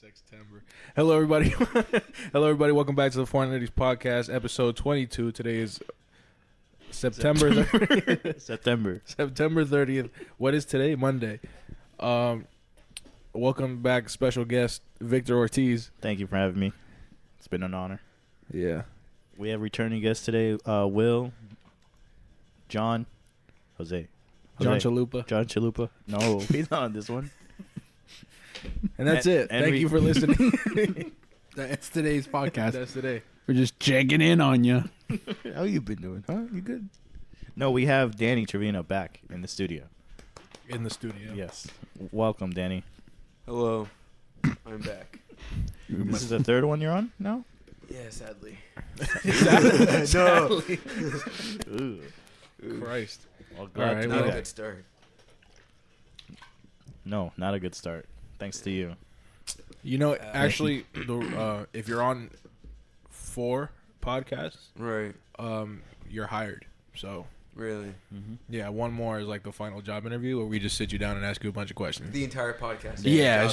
September. Hello, everybody. Hello, everybody. Welcome back to the Foreign Ladies Podcast, episode 22. Today is September 30th. What is today? Monday. Welcome back, special guest Victor Ortiz. Thank you for having me. It's been an honor. Yeah. We have returning guests today. Will, John, Jose. John Chalupa. John Chalupa. No, he's not on this one. And that's it. Thank you for listening. That's today's podcast. That's today. We're just checking in on you. How you been doing? Huh? You good? No, we have Danny Trevino back in the studio. In the studio. Yes. Welcome, Danny. Hello. I'm back. This is the third one you're on now? Yeah, sadly. Sadly. Christ. Well, glad to Not be a back. good start. No, not a good start. Thanks to you. You know, actually, if you're on 4 podcasts, Right. you're hired. So, Really. yeah, one more is like the final job interview where we just sit you down and ask you a bunch of questions. The entire podcast. Yeah,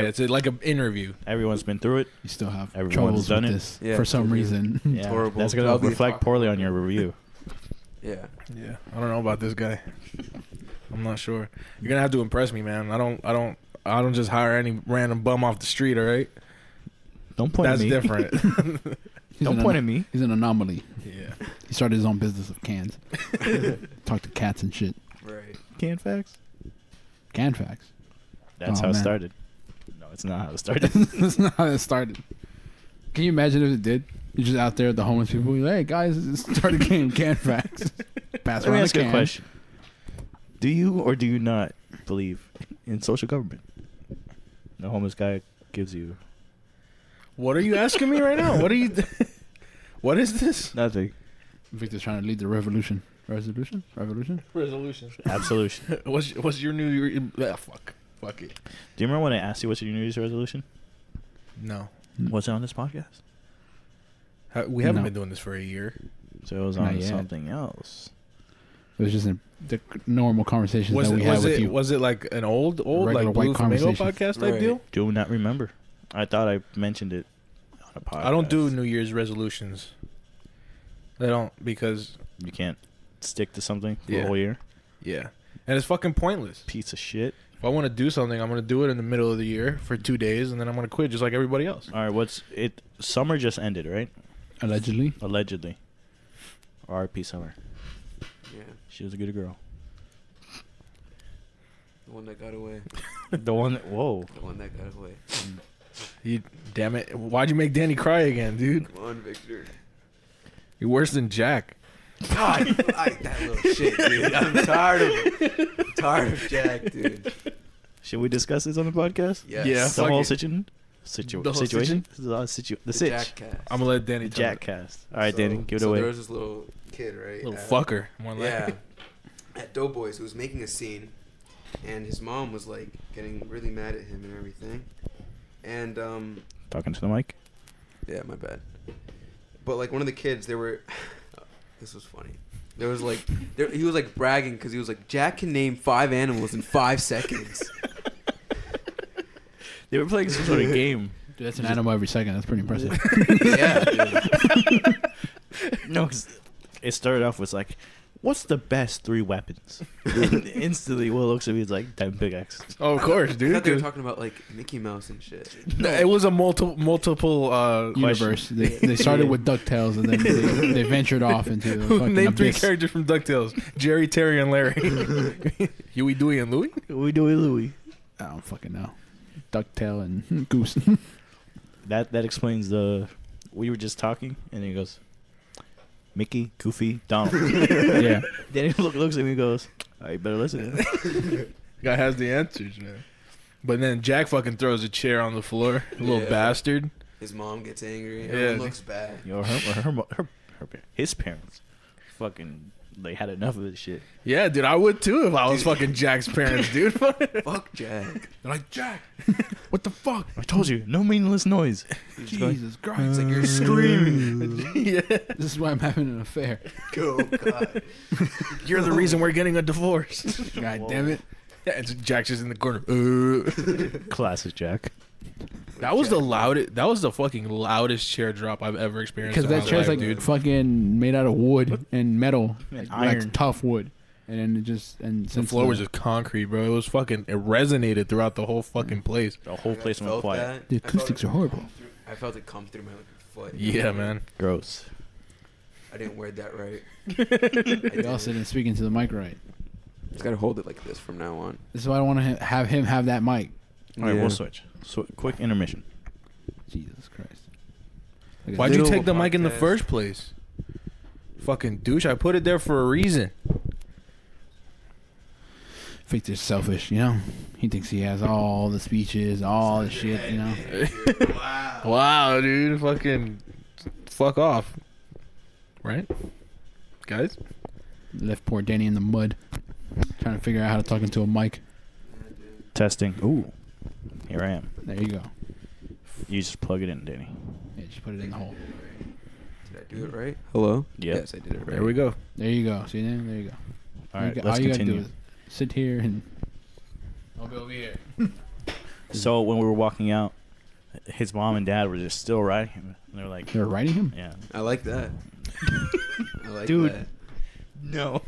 it's like an interview. Everyone's been through it. You still have Everyone's troubles done with it. this Yeah, for some totally. reason. Yeah, horrible. that's going I'll to be reflect talking poorly about on your review. Yeah. Yeah, I don't know about this guy. I'm not sure. You're gonna have to impress me, man. I don't just hire any random bum off the street. All right, Don't point that's at me. different. Don't point at me. He's an anomaly. Yeah, He started his own business of cans. Talk to cats and shit. Right. Can facts? Can facts. That's Oh, how it man. started. No, it's not how it started. That's not how it started. Can you imagine if it did? You're just out there with the homeless people. You're like, hey, guys, start a game. Can facts. Pass Let me around ask a you a can. question. Do you or do you not believe in social government? The homeless guy gives you what are you asking me right now? What are you? What is this? nothing. Victor's trying to lead the revolution. Revolution? Resolution. Absolution. What's your New Year? Fuck it. Do you remember when I asked you what's your New Year's resolution? No, Was it on this podcast? we haven't No. been doing this for a year. So it was Not on yet. something else. It was just the normal conversations Was that it? we had Was with it? you. Was it like an old Regular like Blue white Flamingo conversation. podcast type Right. deal? Do not remember. I thought I mentioned it on a podcast. I don't do New Year's resolutions. I don't because You can't stick to something for Yeah. a whole year. yeah, and it's fucking pointless. Piece of shit. If I want to do something, I'm going to do it in the middle of the year for 2 days, and then I'm going to quit just like everybody else. All right, summer just ended, right? Allegedly. Allegedly. R.I.P. Summer. Yeah. She was a good girl. The one that got away. The one that, whoa. The one that got away. Damn it. Why'd you make Danny cry again, dude? Come on, Victor. You're worse than Jack. God, that little shit, dude. I'm tired of it. I'm tired of Jack, dude. Should we discuss this on the podcast? Yes. Yeah. The fuck whole it. situation? The whole Situation? The The sitch. Jack cast. I'm going to let Danny The tell Jack it. cast. All right, So- Danny, give it so away. there was this little kid, right? Little at- fucker. More like Yeah. At Doughboys, who was making a scene, and his mom was like getting really mad at him and everything. And Talking to the mic. yeah, my bad. But like one of the kids, they were. This was funny. There was like, he was like bragging because he was like, Jack can name 5 animals in 5 seconds. They were playing some sort of game. Dude, that's an animal every second. That's pretty impressive. Yeah, dude. No, 'cause it started off with like, what's the best 3 weapons? And instantly, Will looks at me, he's like, 10 pickaxe. Oh, of course, I dude. thought they were talking about like Mickey Mouse and shit. It was a multiple Universe. They started with DuckTales and then they ventured off into the fucking Name 3 abyss. characters from DuckTales. Jerry, Terry, and Larry. Huey, Dewey, and Louie? We do it, Louie. I don't fucking know. Ducktail and Goose. That explains we were just talking, and he goes, Mickey, Goofy, Donald. Yeah. Then he looks at me and goes, oh, you better listen. Guy has the answers, man. But then Jack fucking throws a chair on the floor. A little Yeah. bastard. His mom gets angry. Yeah. Everyone looks bad. Yo, his parents fucking, they had enough of this shit. Yeah, dude, I would too if I was Dude. fucking Jack's parents, dude. Fuck Jack. They're like, Jack, what the fuck? I told you, no meaningless noise. Jesus Christ. It's like you're screaming. Yeah. This is why I'm having an affair. Oh, God. You're the reason we're getting a divorce. God Whoa. damn it. Yeah, it's Jack's just in the corner. Classic Jack. That was the loudest. That was the fucking loudest chair drop I've ever experienced. Because in that my chair's life, like dude. fucking made out of wood and metal, And like iron. tough wood, and then it just and The since floor was just concrete, bro. It was fucking. It resonated throughout the whole fucking place. The whole place I went felt quiet. that. The I felt acoustics it are horrible. come through- I felt it come through my foot. Yeah, man. Gross. I didn't word that right. They all sitting speaking to the mic right. Just gotta hold it like this from now on. This is why I want to have him have that mic. All right, Yeah. we'll switch. Quick intermission. Jesus Christ. Look at Why'd this. you Middle take of the a mic in the podcast. first place? Fucking douche. I put it there for a reason. Victor's selfish, you know. He thinks he has all the speeches, all the shit, you know. Wow, dude. Fucking fuck off. Right? Guys? Left poor Danny in the mud, trying to figure out how to talk into a mic. Testing. Ooh. Here I am. There you go. You just plug it in, Danny. Yeah, just put it in the hole. Did I do it right? Hello? Yep. Yes, I did it right. There we go. There you go. See there? There you go. All right, all let's you gotta continue. do is sit here and I'll be over here. So when we were walking out, his mom and dad were just still riding him. And they're like, They're writing him? yeah. I like that. I like Dude. that. No.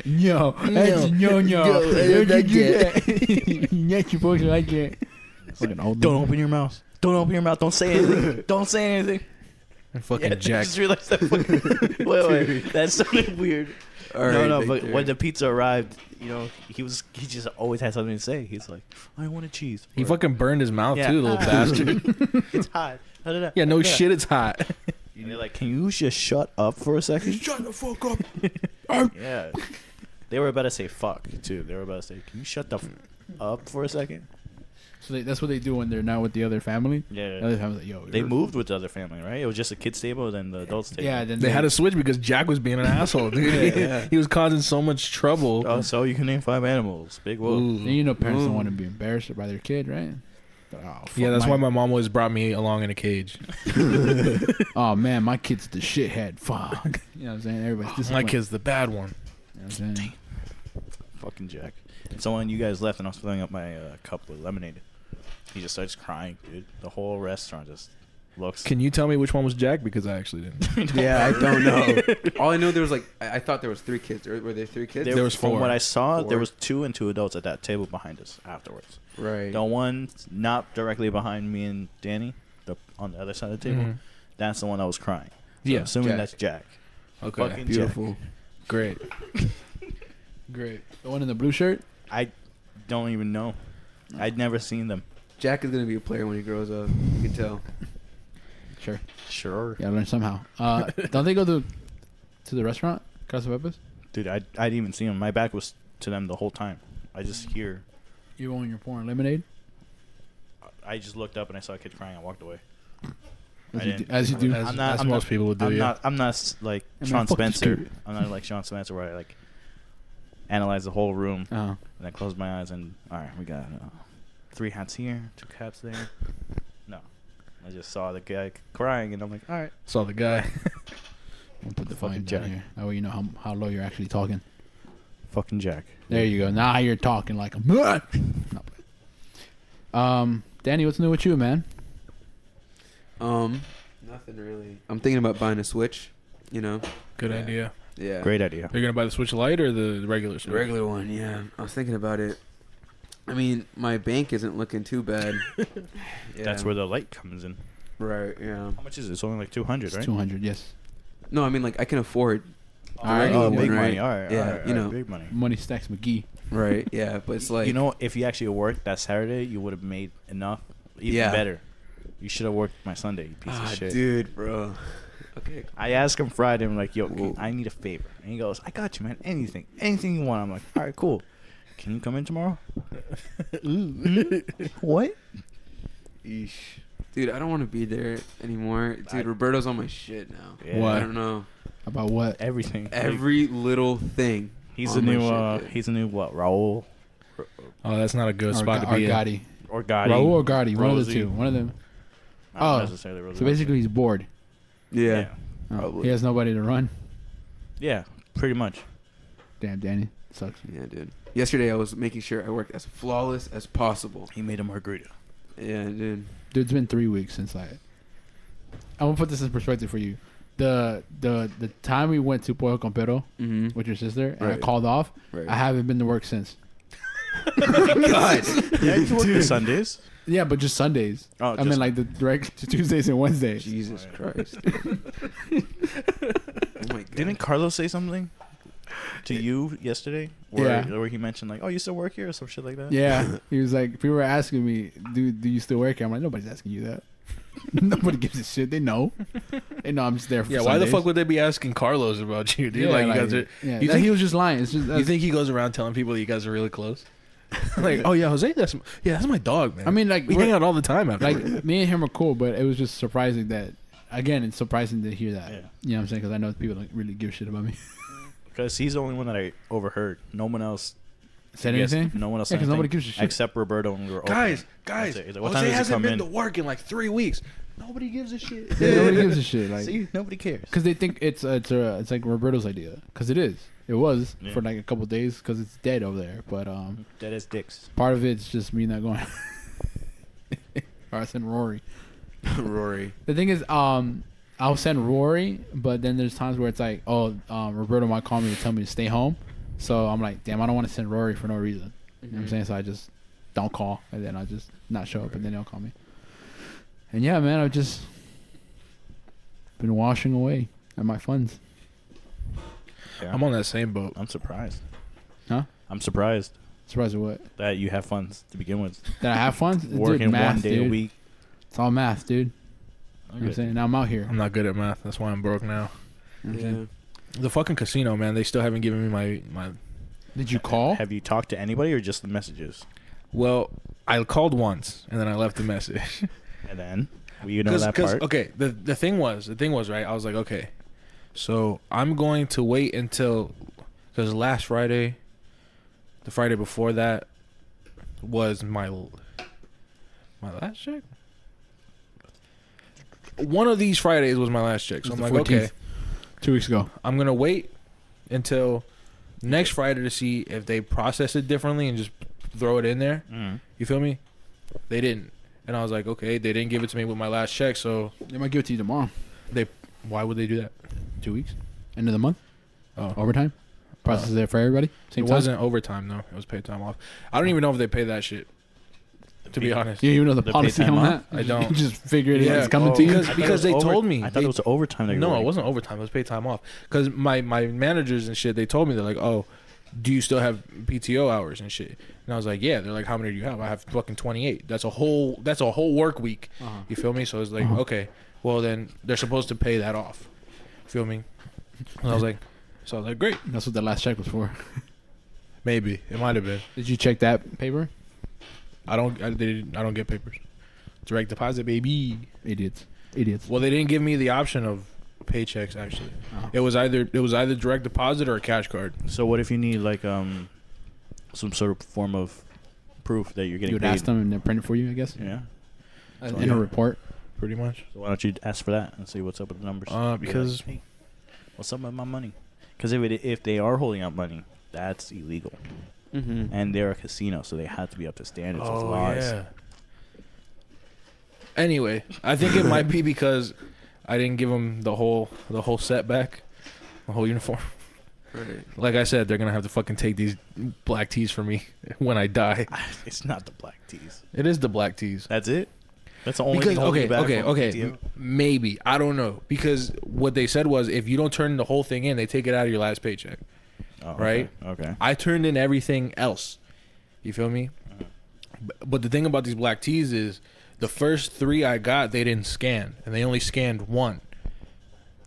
No, that's no. You're not supposed to like that. Fucking old Don't open your mouth. Don't open your mouth. Don't say anything. Don't say anything. And fucking Yeah, I Jack. just realized that. Wait. That sounded weird. All right, no, but Victor. when the pizza arrived, you know, he just always had something to say. He's like, I want a cheese. He fucking burned his mouth Yeah. too, little bastard. It's hot. Yeah, no shit, it's hot. And they're like, can you just shut up for a second? Shut the fuck up. Yeah. They were about to say fuck, too. They were about to say, can you shut the up for a second? So that's what they do when they're not with the other family. Yeah. The other family's like, yo. They you're- moved with the other family, right? It was just a kid's table, then the adults table. Yeah, then They had to switch because Jack was being an asshole, dude. Yeah. He was causing so much trouble. Oh, so you can name 5 animals. Big whoop. Ooh. Then you know parents don't Ooh. want to be embarrassed by their kid, right? But, oh, fuck Yeah, that's why my mom always brought me along in a cage. Oh man, my kid's the shithead. Fuck. You know what I'm saying? Everybody's My disciplined. kid's the bad one. You know what I'm saying? Fucking Jack. And so when you guys left and I was filling up my cup with lemonade, he just starts crying, dude. The whole restaurant just looks. Can you tell me which one was Jack? Because I actually didn't. Yeah, I don't know. All I know, there was like, I thought there was 3 kids. Were there 3 kids? There was From 4. what I saw, 4. there was 2 and 2 adults at that table behind us afterwards. Right. The one not directly behind me and Danny, on the other side of the table, Mhm. that's the one that was crying. So Yeah, assuming Jack. that's Jack. Okay. Fucking Beautiful. Great. Great. The one in the blue shirt. I don't even know. I'd never seen them. Jack is going to be a player when he grows up. You can tell. Sure. Sure. Gotta learn somehow. Don't they go to the restaurant, Casa Pepe's? Dude, I didn't even see them. My back was to them the whole time. I just hear. Even when you're pouring lemonade, I just looked up and I saw a kid crying. I walked away. as you do. As most people would do, yeah. I'm not like I mean, Sean fuck this Spencer. kid. I'm not like Sean Spencer where I like analyze the whole room Oh. and then close my eyes and all right, we got 3 hats here, 2 caps there. No, I just saw the guy crying and I'm like, all right. Saw the guy. I'll put the Fucking volume down Jack. here. That way you know how low you're actually talking. Fucking Jack. There you go. Now you're talking like a no. Danny, what's new with you, man? Nothing really. I'm thinking about buying a Switch, you know. Good Yeah. idea. Yeah. Great idea. You're gonna buy the Switch Lite or the regular The Switch? regular one, yeah. I was thinking about it. I mean, my bank isn't looking too bad. Yeah. That's where the light comes in. Right, yeah. How much is it? It's only like 200, It's right? 200, yes. No, I mean, like, I can afford the Alright, regular Oh, one, big right? money. All right. Yeah, all right, you all know. right, big money. Money stacks McGee. Right, yeah. But it's like... You know, if you actually worked that Saturday, you would have made enough, even Yeah. better. You should have worked my Sunday, you piece of shit. dude, bro. Okay. I asked him Friday, I'm like, yo, Whoa. I need a favor. And he goes, I got you, man. Anything you want. I'm like, all right, cool. Can you come in tomorrow? What? Eesh. Dude, I don't want to be there anymore. Dude, Roberto's on my shit now. Yeah. Why? I don't know. About what? Everything. Every little thing. he's on a my new, shit, dude. he's a new what? Raul Oh, that's not a good spot to be in. Gotti. or Gotti? Raul or Gotti. One of the Rosie. two. One of them. Not Oh, necessarily Rosie. So basically, he's bored. Yeah. Oh, Probably. he has nobody to run. Yeah, pretty much. Damn, Danny. Sucks. Yeah, dude. Yesterday, I was making sure I worked as flawless as possible. He made a margarita. Yeah, dude. Dude, it's been 3 weeks since I want to put this in perspective for you. The time we went to Pollo con Perro with your sister and I Right. called off, Right. I haven't been to work since. God. Yeah, you work on Sundays. Yeah, but just Sundays. Oh, I mean, like the direct Tuesdays and Wednesdays. Jesus Christ. Oh my God. Didn't Carlos say something to you yesterday? Where he mentioned like, oh, you still work here or some shit like that? Yeah, he was like, people were asking me, do you still work here? I'm like, nobody's asking you that. Nobody gives a shit. They know. They know I'm just there for Yeah, Sundays. why the fuck would they be asking Carlos about you, dude? Yeah, like, you guys are. yeah, You that think he was just lying. It's just, you think he goes around telling people you guys are really close? Like, oh yeah, Jose, that's my dog, man. I mean, like, we hang out all the time after. like me and him are cool, but it was just surprising that. Again, it's surprising to hear that. Yeah. You know what I'm saying? Because I know people don't really give a shit about me. Because he's the only one that I overheard. No one else Said I guess anything? No one else. Yeah, said 'cause nobody anything gives a shit. except Roberto and we were open. guys, That's it. He's like, what time Jose does he hasn't come been in? to work in like 3 weeks. Nobody gives a shit. Yeah, nobody gives a shit. Like, See, nobody cares. because they think it's like Roberto's idea. Because it is. It was Yeah. for like a couple days because it's dead over there. But Dead as dicks. part of it's just me not going. Or I send Rory. Rory. The thing is, I'll send Rory, but then there's times where it's like, oh, Roberto might call me to tell me to stay home. So I'm like, damn, I don't want to send Rory for no reason. You know what I'm saying? So I just don't call, and then I just not show up, and then they'll call me. And yeah, man, I've just been washing away at my funds. Yeah. I'm on that same boat. I'm surprised. Huh? I'm surprised Surprised at what? that you have funds to begin with. That I have funds? Working Dude, math, one day dude. a week. It's all math, dude. You know what I'm saying? Now I'm out here. I'm not good at math. That's why I'm broke now. You know what I'm Yeah. saying? The fucking casino, man. They still haven't given me my. Did you call? Have you talked to anybody or just the messages? Well, I called once and then I left a message. And then you know that part. Okay, the thing was right. I was like, okay, so I'm going to wait until because last Friday, the Friday before that, was my last check. One of these Fridays was my last check, so It I'm was like, the 14th. okay, 2 weeks ago. I'm gonna wait until next Friday to see if they process it differently and just throw it in there. Mm. You feel me? They didn't, and I was like, okay, they didn't give it to me with my last check, so They might give it to you tomorrow. why would they do that? 2 weeks. End of the month. Oh, Overtime. Process it for everybody. Same it time. wasn't overtime though. It was paid time off. I don't even know if they pay that shit. To be honest, You even know the The paid policy time on off? that? I don't. You just figured it Yeah. out. It's coming Oh, to you. because they told me. I thought it was overtime. That you were No, it working. wasn't overtime. It was paid time off. Because my managers and shit, they told me, they're like, oh, do you still have PTO hours and shit? And I was like, yeah. They're like, how many do you have? I have fucking 28. That's a whole work week. Uh-huh. You feel me? So it's like, okay, well then they're supposed to pay that off. Feel me? And I was like, great. That's what the last check was for. Maybe it might have been. Did you check that paper? I don't get papers. Direct deposit, baby. Idiots. Well, they didn't give me the option of paychecks. Actually, Oh. it was either direct deposit or a cash card. So what if you need like some sort of form of proof that you're You getting would paid? ask them and they print it for you, I guess. Yeah. So, In yeah. a report. Pretty much. So why don't you ask for that and see what's up with the numbers? Be like, Because hey, what's up with my money? Because if they are holding out money, that's illegal, Mm-hmm. and they're a casino, so they have to be up to standards with oh laws. yeah. Anyway, I think it might be because I didn't give them the whole setback, the whole uniform. Right. Like I said, they're gonna have to fucking take these black tees for me when I die. It's not the black tees. It is the black tees. That's it. That's the only Because thing holding you back from okay, PTO? maybe I don't know because what they said was if you don't turn the whole thing in, they take it out of your last paycheck. Oh, right? Okay. I turned in everything else. You feel me? But the thing about these black tees is the first 3 I got they didn't scan and they only scanned 1.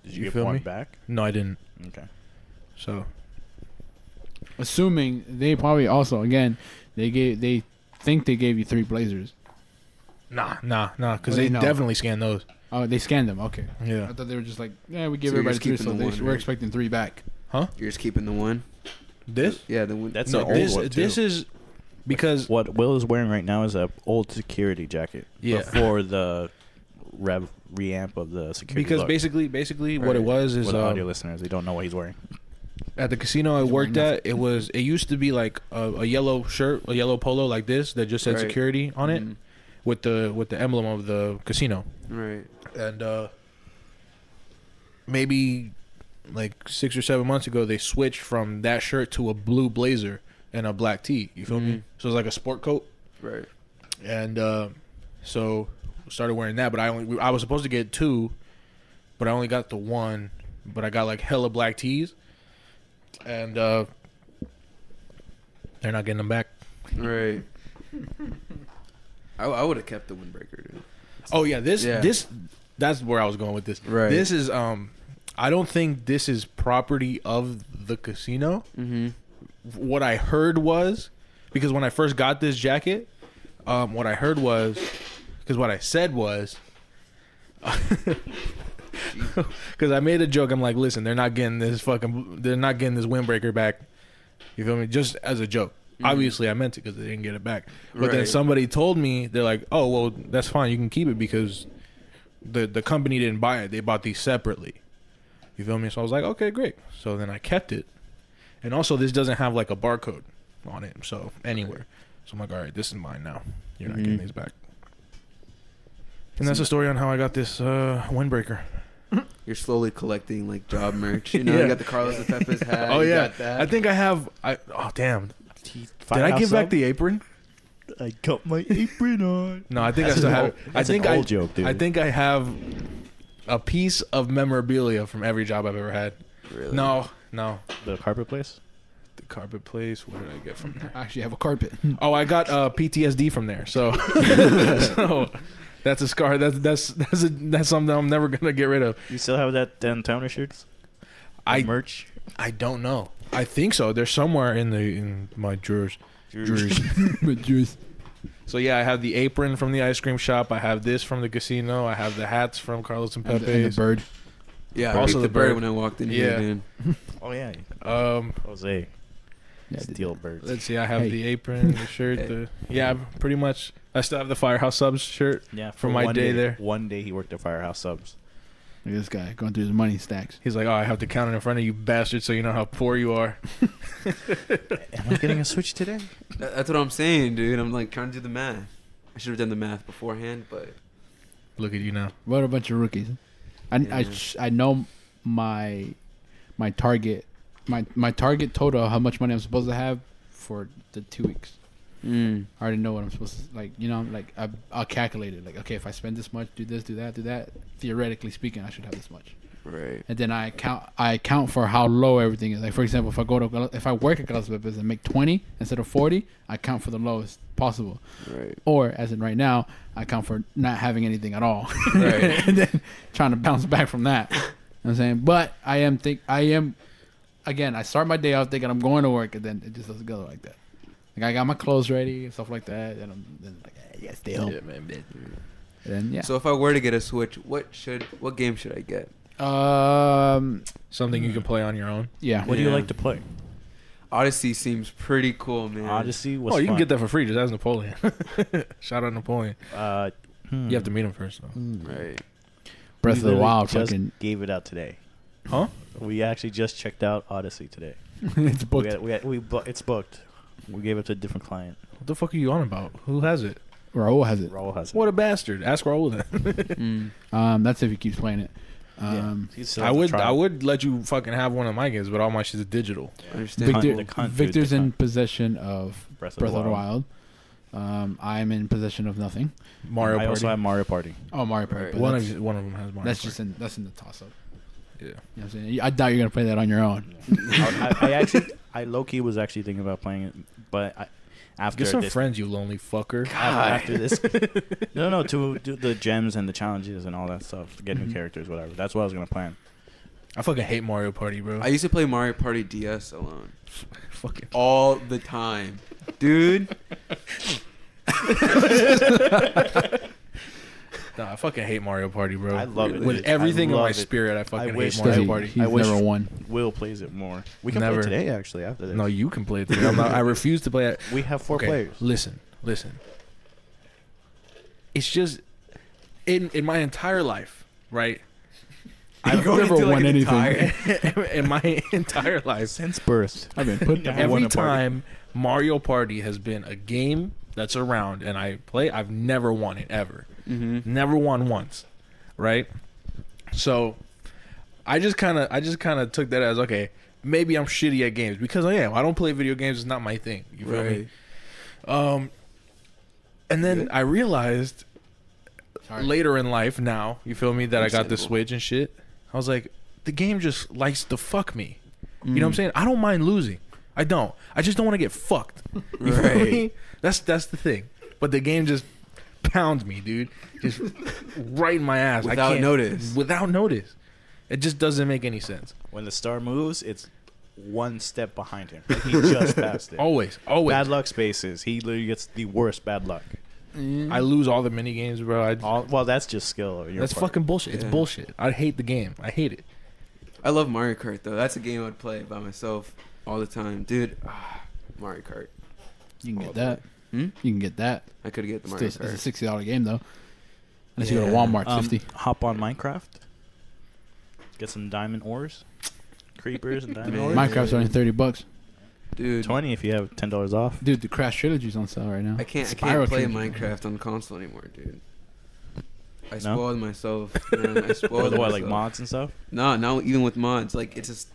Did You you feel get one me? back? No, I didn't. Okay. So Assuming they probably also, again, they think they gave you 3 blazers. nah, because What do they you know? definitely scanned those. Oh, they scanned them. Okay. Yeah. I thought they were just like, yeah, we give So you're everybody just 3, keeping so the one, we're right? expecting 3 back. You're just keeping the one. This? Yeah, the one. That's No, an old one, too. this is because What Will is wearing right now is a old security jacket. Yeah. Before the reamp of the security. because look. basically what Right. it was is For the audio listeners, they don't know what he's wearing. at the casino I He's worked wearing at, it used to be like a yellow shirt, a yellow polo like this that just said Right. security on it. Mhm. with the emblem of the casino. Right. And maybe like 6 or 7 months ago, they switched from that shirt to a blue blazer and a black tee. You feel me? So it's like a sport coat. Right. And so started wearing that, but I was supposed to get 2, but I only got the 1. But I got like hella black tees, and they're not getting them back. Right. I would have kept the windbreaker, dude. Oh yeah, this that's where I was going with this. Right. This is I don't think this is property of the casino. Mm-hmm. What I heard was, because when I first got this jacket, what I heard was, because what I said was, because I made a joke. I'm like, listen, they're not getting this windbreaker back. You feel me? Just as a joke. Obviously, I meant it because they didn't get it back. But then somebody told me, they're like, oh, well, that's fine. You can keep it because the company didn't buy it. They bought these separately. You feel me? So I was like, okay, great. So then I kept it. And also, this doesn't have like a barcode on it. So anywhere. So I'm like, all right, this is mine now. You're not getting these back. And that's the story on how I got this windbreaker. You're slowly collecting like job merch. You know, you got the Carlos de Pepe's hat. Oh you yeah, got that. I think I have. Oh damn! Did I give back the apron? I got my apron on. No, I think I still have it. That's an old joke, dude. I think I have a piece of memorabilia from every job I've ever had. Really? No. The carpet place. The carpet place. What did I get from there? I actually have a carpet. Oh, I got PTSD from there. So, so that's a scar. That's something I'm never gonna get rid of. You still have that downtowner shirts? Merch? I don't know. I think so. They're somewhere in my drawers. So yeah, I have the apron from the ice cream shop. I have this from the casino. I have the hats from Carlos and Pepe's. And the bird. Yeah, Also the the bird bird. when I walked in here, dude. Oh yeah. Jose. Yeah, Steel birds. Let's see. I have Hey. the apron, the shirt. Pretty much. I still have the Firehouse Subs shirt. Yeah, from my day there. One day he worked at Firehouse Subs. Look at this guy going through his money stacks. He's like, oh, I have to count it in front of you, bastard, so you know how poor you are. Am I getting a Switch today? That's what I'm saying, dude. I'm like trying to do the math. I should have done the math beforehand, but Look at you now. What a bunch of rookies. I know my target my target total, how much money I'm supposed to have for the 2 weeks. I already know what I'm supposed to, like, you know, like I'll calculate it. Like, okay, if I spend this much, do this, do that, theoretically speaking, I should have this much. right. And then I account for how low everything is. Like, for example, if I work at Carlos Lopez and make 20 instead of 40, I count for the lowest possible. Right. Or as in right now, I count for not having anything at all. Right. And then trying to bounce back from that. You know what I'm saying? But I am again, I start my day off thinking I'm going to work, and then it just doesn't go like that. Like, I got my clothes ready and stuff like that, and I'm then like, yeah, stay home. Yeah, man. And then yeah. So if I were to get a Switch, what game should I get? Something you can play on your own. Yeah. What do you like to play? Odyssey seems pretty cool, man. Odyssey was Oh, you can fun. get that for free. Just ask Napoleon. Shout out Napoleon. You have to meet him first, though. Right. Breath We of the literally Wild just fucking gave it out today. Huh? We actually just checked out Odyssey today. it's booked. It's booked. We gave it to a different client. What the fuck are you on about? Who has it? Raul has it. Raul has it. What a bastard. Ask Raul then. That's if he keeps playing it. He's still I at the would trial. let you fucking have one of my games, but all my shit is digital. I understand. Victor, the cunt, dude, Victor's the in cunt. possession of Breath Breath of the Wild. I'm in possession of nothing. Mario I Party. also have Mario Party. Oh, Mario Party. Right. but one that's, of them has Mario that's Party. just that's in the toss up. Yeah. You know what I'm saying? I doubt you're gonna play that on your own. I low key was actually thinking about playing it, but after Get some this, friends, you lonely fucker. after this, no, to do the gems and the challenges and all that stuff, get new characters, whatever. That's what I was gonna plan. I fucking hate Mario Party, bro. I used to play Mario Party DS alone fucking all the time, dude. Nah, I fucking hate Mario Party, bro. I love it, With dude. everything I in my love it. spirit. I fucking wish hate that Mario He- Party. He's I wish- never won. Will plays it more. We can Never. play today, actually. After this, No, you can play it. Today. I refuse to play it. we have 4 Okay, players. Listen. It's just in my entire life, right? I've never won anything. In my entire life, Since birth, I've been put down. Never won every a party. time Mario Party has been a game that's around and I play, I've never won it ever. Mm-hmm. Never won once, right? So I just kind of took that as, okay, maybe I'm shitty at games because I am. I don't play video games. It's not my thing. You feel me? And then I realized later in life now, you feel me, that I got the Switch and shit. I was like, the game just likes to fuck me. You know what I'm saying? I don't mind losing. I don't. I just don't want to get fucked. You feel me? That's the thing. But the game just pounds me, dude. Just right in my ass. Without notice. Without notice. It just doesn't make any sense. When the star moves, it's one step behind him. Like he just passed it. Always. Bad luck spaces. He literally gets the worst bad luck. I lose all the mini games, bro. Well, that's just skill. On your that's part. fucking bullshit. It's bullshit. I hate the game. I hate it. I love Mario Kart though. That's a game I'd play by myself all the time, dude. Mario Kart. You can get that. You can get that. I could get the Mario It's Kart. a $60 game though. Unless you go to Walmart, 50. Hop on Minecraft. Get some diamond ores, creepers, and diamond ores. Minecraft's only $30. Dude, 20 if you have $10 off. Dude, the Crash Trilogy's on sale right now. I can't Spyro play Trilogy. Minecraft on the console anymore, dude. I No? spoiled myself. Man. I spoiled With what, myself. like mods and stuff? No, not even with mods. Like it's just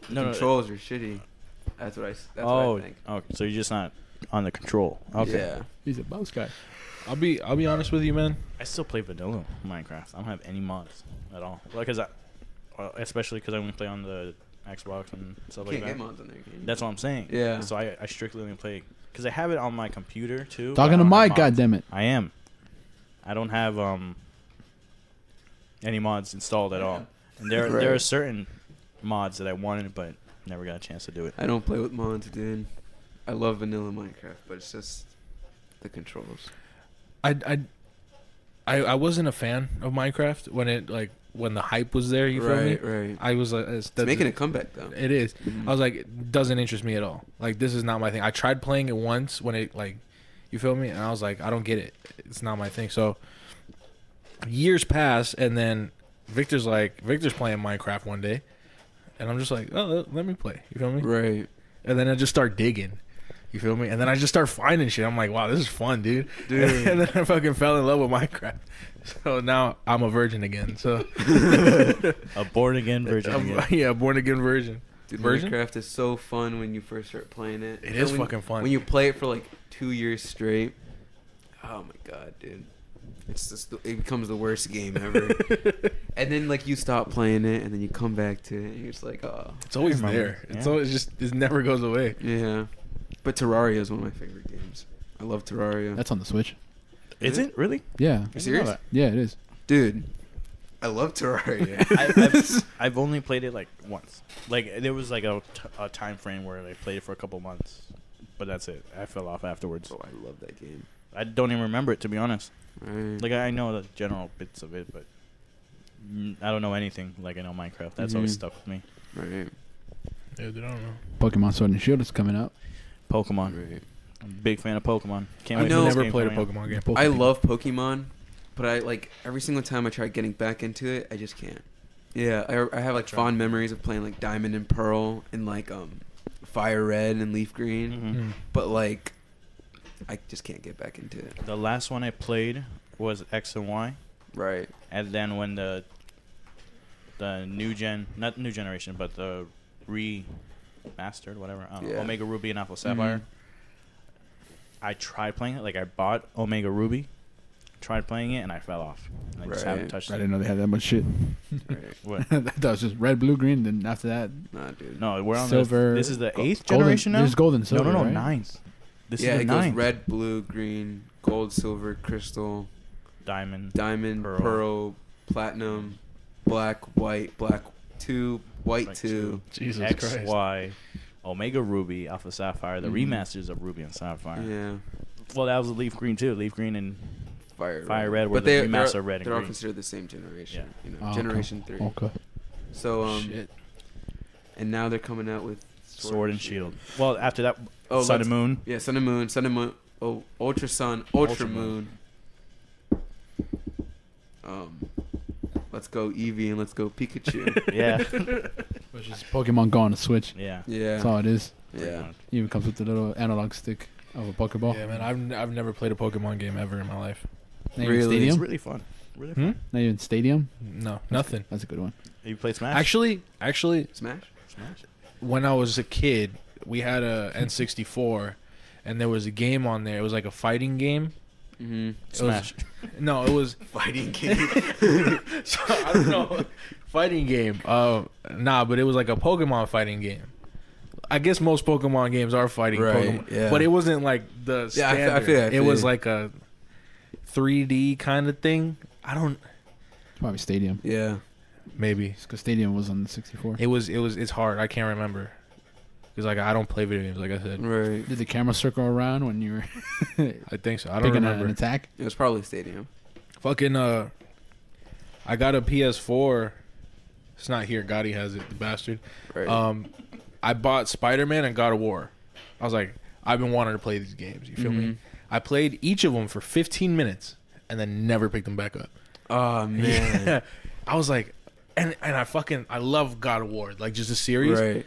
the No, controls are shitty. That's what I think. Oh, so you're just not on the control. Okay. Yeah. He's a mouse guy. I'll be honest with you, man. I still play vanilla Minecraft. I don't have any mods at all. Well, especially because I only play on the Xbox and stuff like Can't that. get mods on there, can you? That's what I'm saying. Yeah. So I strictly only play because I have it on my computer too. Talking to Mike, goddammit. I am. I don't have any mods installed at all. And there are certain mods that I wanted but never got a chance to do it. I don't play with mods, dude. I love vanilla Minecraft, but it's just the controls. I wasn't a fan of Minecraft when the hype was there. You feel me? Right. I was like, It's making a comeback though. It is. Mhm. I was like, it doesn't interest me at all. Like, this is not my thing. I tried playing it once when it you feel me? And I was like, I don't get it. It's not my thing. So years pass, and then Victor's playing Minecraft one day, and I'm just like, oh, let me play. You feel me? Right. And then I just start digging. You feel me? And then I just start finding shit. I'm like, wow, this is fun, dude. Dude. And then I fucking fell in love with Minecraft. So now I'm a virgin again. So A born again virgin. Again. yeah, born again virgin. Dude, Version? Minecraft is so fun when you first start playing it. It is when, fucking fun. When you play it for like 2 years straight. Oh my god, dude. It's just it becomes the worst game ever. And then like you stop playing it and then you come back to it and you're just like, oh. It's always I remember. there. It's Yeah. always it never goes away. Yeah. But Terraria is one of my favorite games. I love Terraria. That's on the Switch. Is it really? Yeah. You serious? Yeah, it is. Dude. I love Terraria. I've only played it like once. Like there was like a time frame where I played it for a couple months, but that's it. I fell off afterwards. Oh, I love that game. I don't even remember it, to be honest. Right. Like I know the general bits of it, but I don't know anything like I know Minecraft. That's always stuck with me. Right. Yeah, dude, I don't know. Pokemon Sword and Shield is coming out. Pokemon. Right. I'm a big fan of Pokemon. Can't I've wait for this never game played a coming out. Pokemon game. I love Pokemon, but I like every single time I try getting back into it, I just can't. Yeah, I have like fond memories of playing like Diamond and Pearl and like Fire Red and Leaf Green, Mhm. but like I just can't get back into it. The last one I played was X and Y, Right. and then when the new gen, not new generation, but the remastered, whatever, I don't know, Yeah. Omega Ruby and Alpha Sapphire. I tried playing it. Like I bought Omega Ruby, tried playing it, and I fell off. And I just haven't Right. touched I it. didn't know they had that much shit. Right. What? That was just red, blue, green. Then after that, Nah, dude. No, we're on silver. This is the 8th golden- generation now. There's gold and silver. no, right? 9th. This Yeah, is it the goes 9th. red, blue, green, gold, silver, crystal, Diamond. diamond, Pearl. pearl, platinum, black, white, black 2, white Like 2. Jesus X, Christ. Y, Omega Ruby, Alpha Sapphire, the remasters of Ruby and Sapphire. Yeah. Well, that was the Leaf Green too. Leaf Green and Fire Red were But the they're remaster red and they're all green. considered the same generation. Yeah. You know, Oh, generation okay. 3. Okay. So Shit. and now they're coming out with Sword and Shield. Well, after that, Oh, Sun and Moon. Yeah, Sun and Moon. Oh, Ultra Sun, Ultra Moon. Let's go Eevee and let's go Pikachu. Yeah. Which is Pokemon Go on the Switch. Yeah. Yeah. That's all it is. Yeah. Even comes with the little analog stick. Of a Pokeball. Yeah, man. I've never played a Pokemon game ever in my life. Not even Really? It's Stadium. really fun. Really fun. Not even Stadium. No, nothing. That's a good one. You play Smash? Actually, Smash. Smash. when I was a kid, we had a N64, and there was a game on there. It was like a fighting game. Mm-hmm. Smash. No, it was Fighting game. so, I don't know, fighting game. Nah, but it was like a Pokemon fighting game. I guess most Pokemon games are fighting Right, Pokemon, yeah. but it wasn't like the Yeah, I standard. feel It was you. like a 3D kind of thing. I don't. Probably Stadium. Yeah. Maybe Because Stadium was on the 64. it's hard. I can't remember because like I don't play video games. Like I said, Right. Did the camera circle around when you were I think so. I don't picking remember. an attack? It was probably Stadium. Fucking I got a PS4. It's not here. Gotti has it, the bastard. Right. I bought Spider-Man and God of War. I was like, I've been wanting to play these games. You feel me? Mhm. I played each of them for 15 minutes and then never picked them back up. Oh man. Yeah. I was like, and I love God of War, like just the series. Right.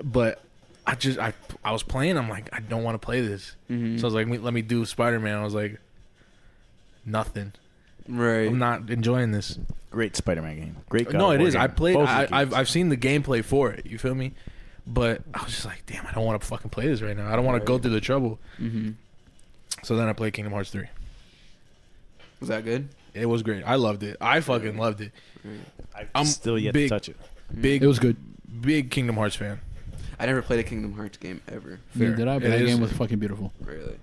But I was playing. I'm like, I don't want to play this. Mm-hmm. So I was like, let me do Spider-Man. I was like, nothing. Right. I'm not enjoying this. Great Spider-Man game. Great. God No, of it War is. game. I played. Both of the I've games. seen the gameplay for it. You feel me? But I was just like, damn, I don't want to fucking play this right now. I don't want to go through the trouble. Mm-hmm. So then I played Kingdom Hearts 3. Was that good? It was great. I loved it. I fucking loved it. Right. I'm I'm still yet big- to touch it. Big, It was good. big Kingdom Hearts fan. I never played a Kingdom Hearts game ever. Neither did I, but It that is- game was fucking beautiful. Really.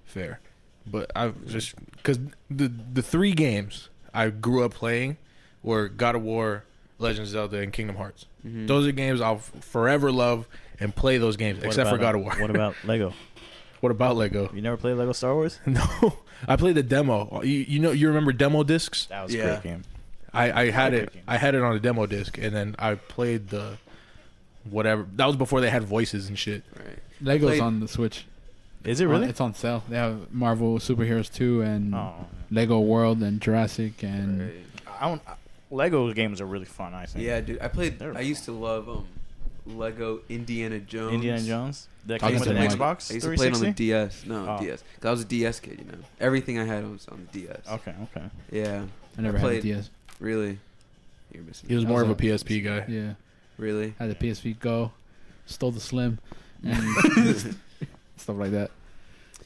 Fair. But I just because the three games I grew up playing were God of War, Legend of Zelda, and Kingdom Hearts. Mm-hmm. Those are games I'll forever love and play those games, What except for about, God of War. What about Lego? What about Lego? You never played Lego Star Wars? No, I played the demo. You remember demo discs? That was a Yeah. great game. I had Great it. game. I had it on a demo disc, and then I played the whatever. That was before they had voices and shit. Right. Lego's Played- on the Switch. Is it really? It's on sale. They have Marvel Superheroes 2 and Oh, Lego World and Jurassic and Right. I don't. Lego games are really fun. I think. Yeah, dude. They're I used to love Lego Indiana Jones. Indiana Jones. That Talking came with to an Mike. Xbox. I used to play it on the 360? DS. No, Oh. DS. 'Cause I was a DS kid, you know. Everything I had was on the DS. Okay. Okay. Yeah. I never had a played- DS. Really. You're missing. He was That more was of a a- PSP guy. Yeah, Really. had the PSP Go, stole the Slim, and stuff like that.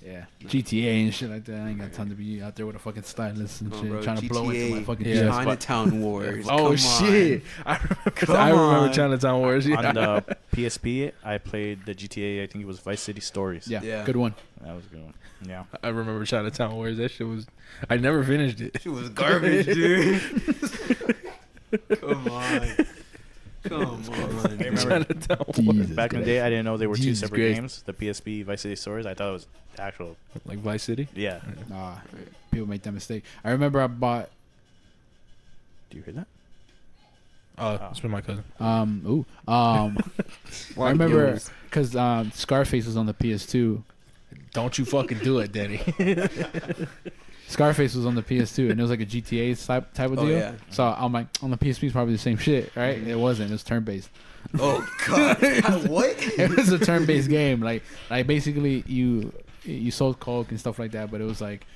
Yeah, GTA and shit like that. I ain't got time to be out there with a fucking stylus and Come on, shit, bro. trying to blow into my GTA. fucking Yeah. PS. Chinatown Wars. Oh Come on. shit! I Come remember on. Chinatown Wars. Yeah. On the PSP, I played the GTA. I think it was Vice City Stories. Yeah, Yeah. good one. That was a good one. Yeah. I remember Chinatown Wars. That shit was. I never finished it. It was garbage, dude. Come on. Come on. I remember Chinatown Wars. Jesus back in the Christ. day, I didn't know they were two Jesus separate Christ. games. The PSP Vice City Stories. I thought it was actual. Like Vice City. Yeah. Nah, Right. people make that mistake. I remember I bought Do you hear that? It's been my cousin. I remember because Scarface was on the PS2. Don't you fucking do it, Daddy. Scarface was on the PS2, and it was like a GTA type of Oh, deal. yeah. So I'm like, on the PSP is probably the same shit, right? It wasn't. It was turn based. Oh god. What? It was a turn based game. Like basically you sold coke and stuff like that, but it was like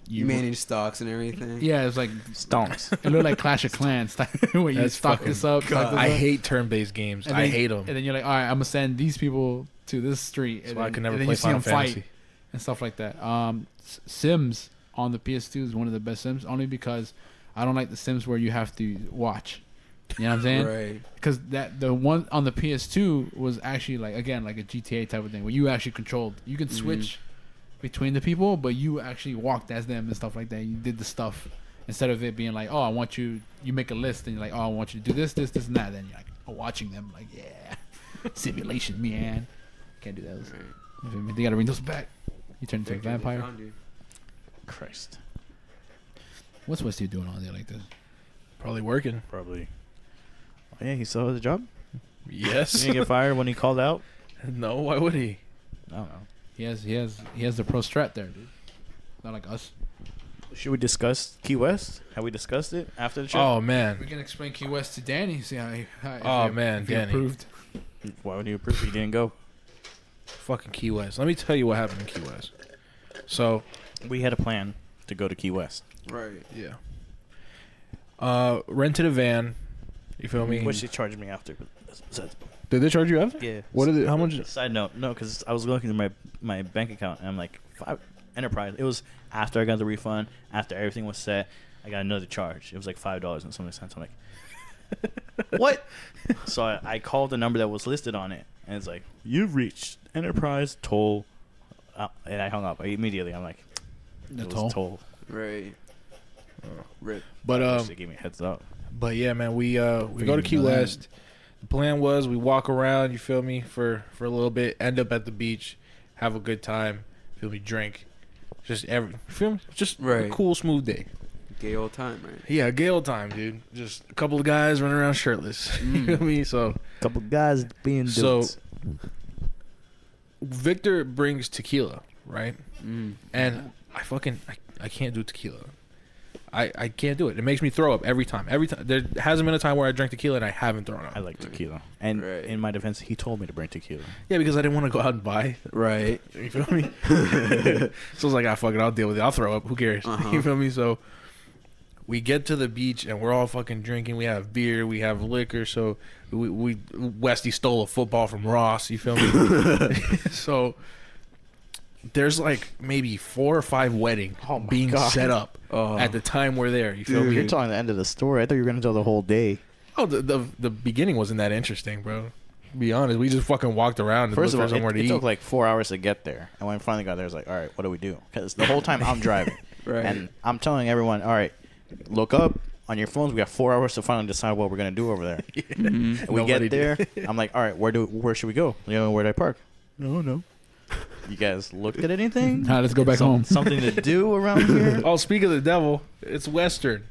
You manage stocks and everything. Yeah, it was like Stonks. it looked like Clash of Clans where you That's stock fucking this up. stock this I up, hate turn-based games. and I then- hate them. And then you're like, all right, I'm gonna send these people to this street. So and I then, could never and then play you see Final them fight Fantasy. and stuff like that. Sims on the PS2 is one of the best Sims, only because I don't like the Sims where you have to watch. You know what I'm saying? Right. Because the one on the PS2 was actually like a GTA type of thing where you actually controlled. You can switch between the people, but you actually walked as them and stuff like that. You did the stuff instead of it being like, oh, I want you. You make a list and you're like, oh, I want you to do this, this, this, and that. Then you're like watching them, like, yeah, simulation, man. Can't do those. Right. You feel me? They gotta bring those back. You turn into a vampire. Christ. What's Westy doing all day like this? Probably working. Probably. Oh, yeah, he still has a job? Yes. He didn't get fired when he called out? No, why would he? I don't know. He has the pro strat there, dude. Not like us. Should we discuss Key West? Have we discussed it after the show? Oh man. We can explain Key West to Danny. See how Oh, man, Danny. approved. Why would he approve? He didn't go. fucking Key West. Let me tell you what happened in Key West. So We had a plan to go to Key West. Right. yeah, rented a van. You feel me? Which they charged me after. Did they charge you after? Yeah. What did it? How much? Side note, no, because I was looking at my bank account and I'm like, Enterprise. It was after I got the refund, after everything was set, I got another charge. It was like $5 and something cents. I'm like, what? So I called the number that was listed on it, and it's like, you've reached Enterprise toll, and I hung up immediately. I'm like, The it toll? was toll. Right. Rip. But They gave me a heads up. But yeah, man, we go to you Key know that. West. The plan was we walk around, you feel me, for a little bit, end up at the beach, have a good time, feel me, drink, just you feel me, just a Right. cool, smooth day. Gay old time, right? Yeah, gay old time, dude. Just a couple of guys running around shirtless. You feel me? So Couple guys being So- dudes. Victor brings tequila, right? Mm. And I can't do tequila. I can't do it. It makes me throw up every time. Every time. There hasn't been a time where I drank tequila and I haven't thrown up. I like tequila. And Right. in my defense, he told me to bring tequila. Yeah, because I didn't want to go out and buy. Right. You feel me? So I was like, fuck it, I'll deal with it. I'll throw up. Who cares? Uh-huh. You feel me? So we get to the beach and we're all fucking drinking. We have beer. We have liquor. So we Westy stole a football from Ross. You feel me? So there's like maybe 4 or 5 weddings Oh my being God. set up Oh. at the time we're there. You feel Dude. me? You're telling the end of the story. I thought you were going to tell the whole day. Oh, the beginning wasn't that interesting, bro. To be honest, we just fucking walked around and First of looked all, for somewhere it to took eat. like 4 hours to get there. And when I finally got there, I was like, all right, what do we do? Because the whole time I'm driving. Right. And I'm telling everyone, all right, look up on your phones. We got 4 hours to finally decide what we're going to do over there. Mhm. And we Nobody get there. did. I'm like, all right, where should we go? You know, where do I park? No. You guys looked at anything? All right, let's go back home. Something to do around here? Oh, speak of the devil, it's Western.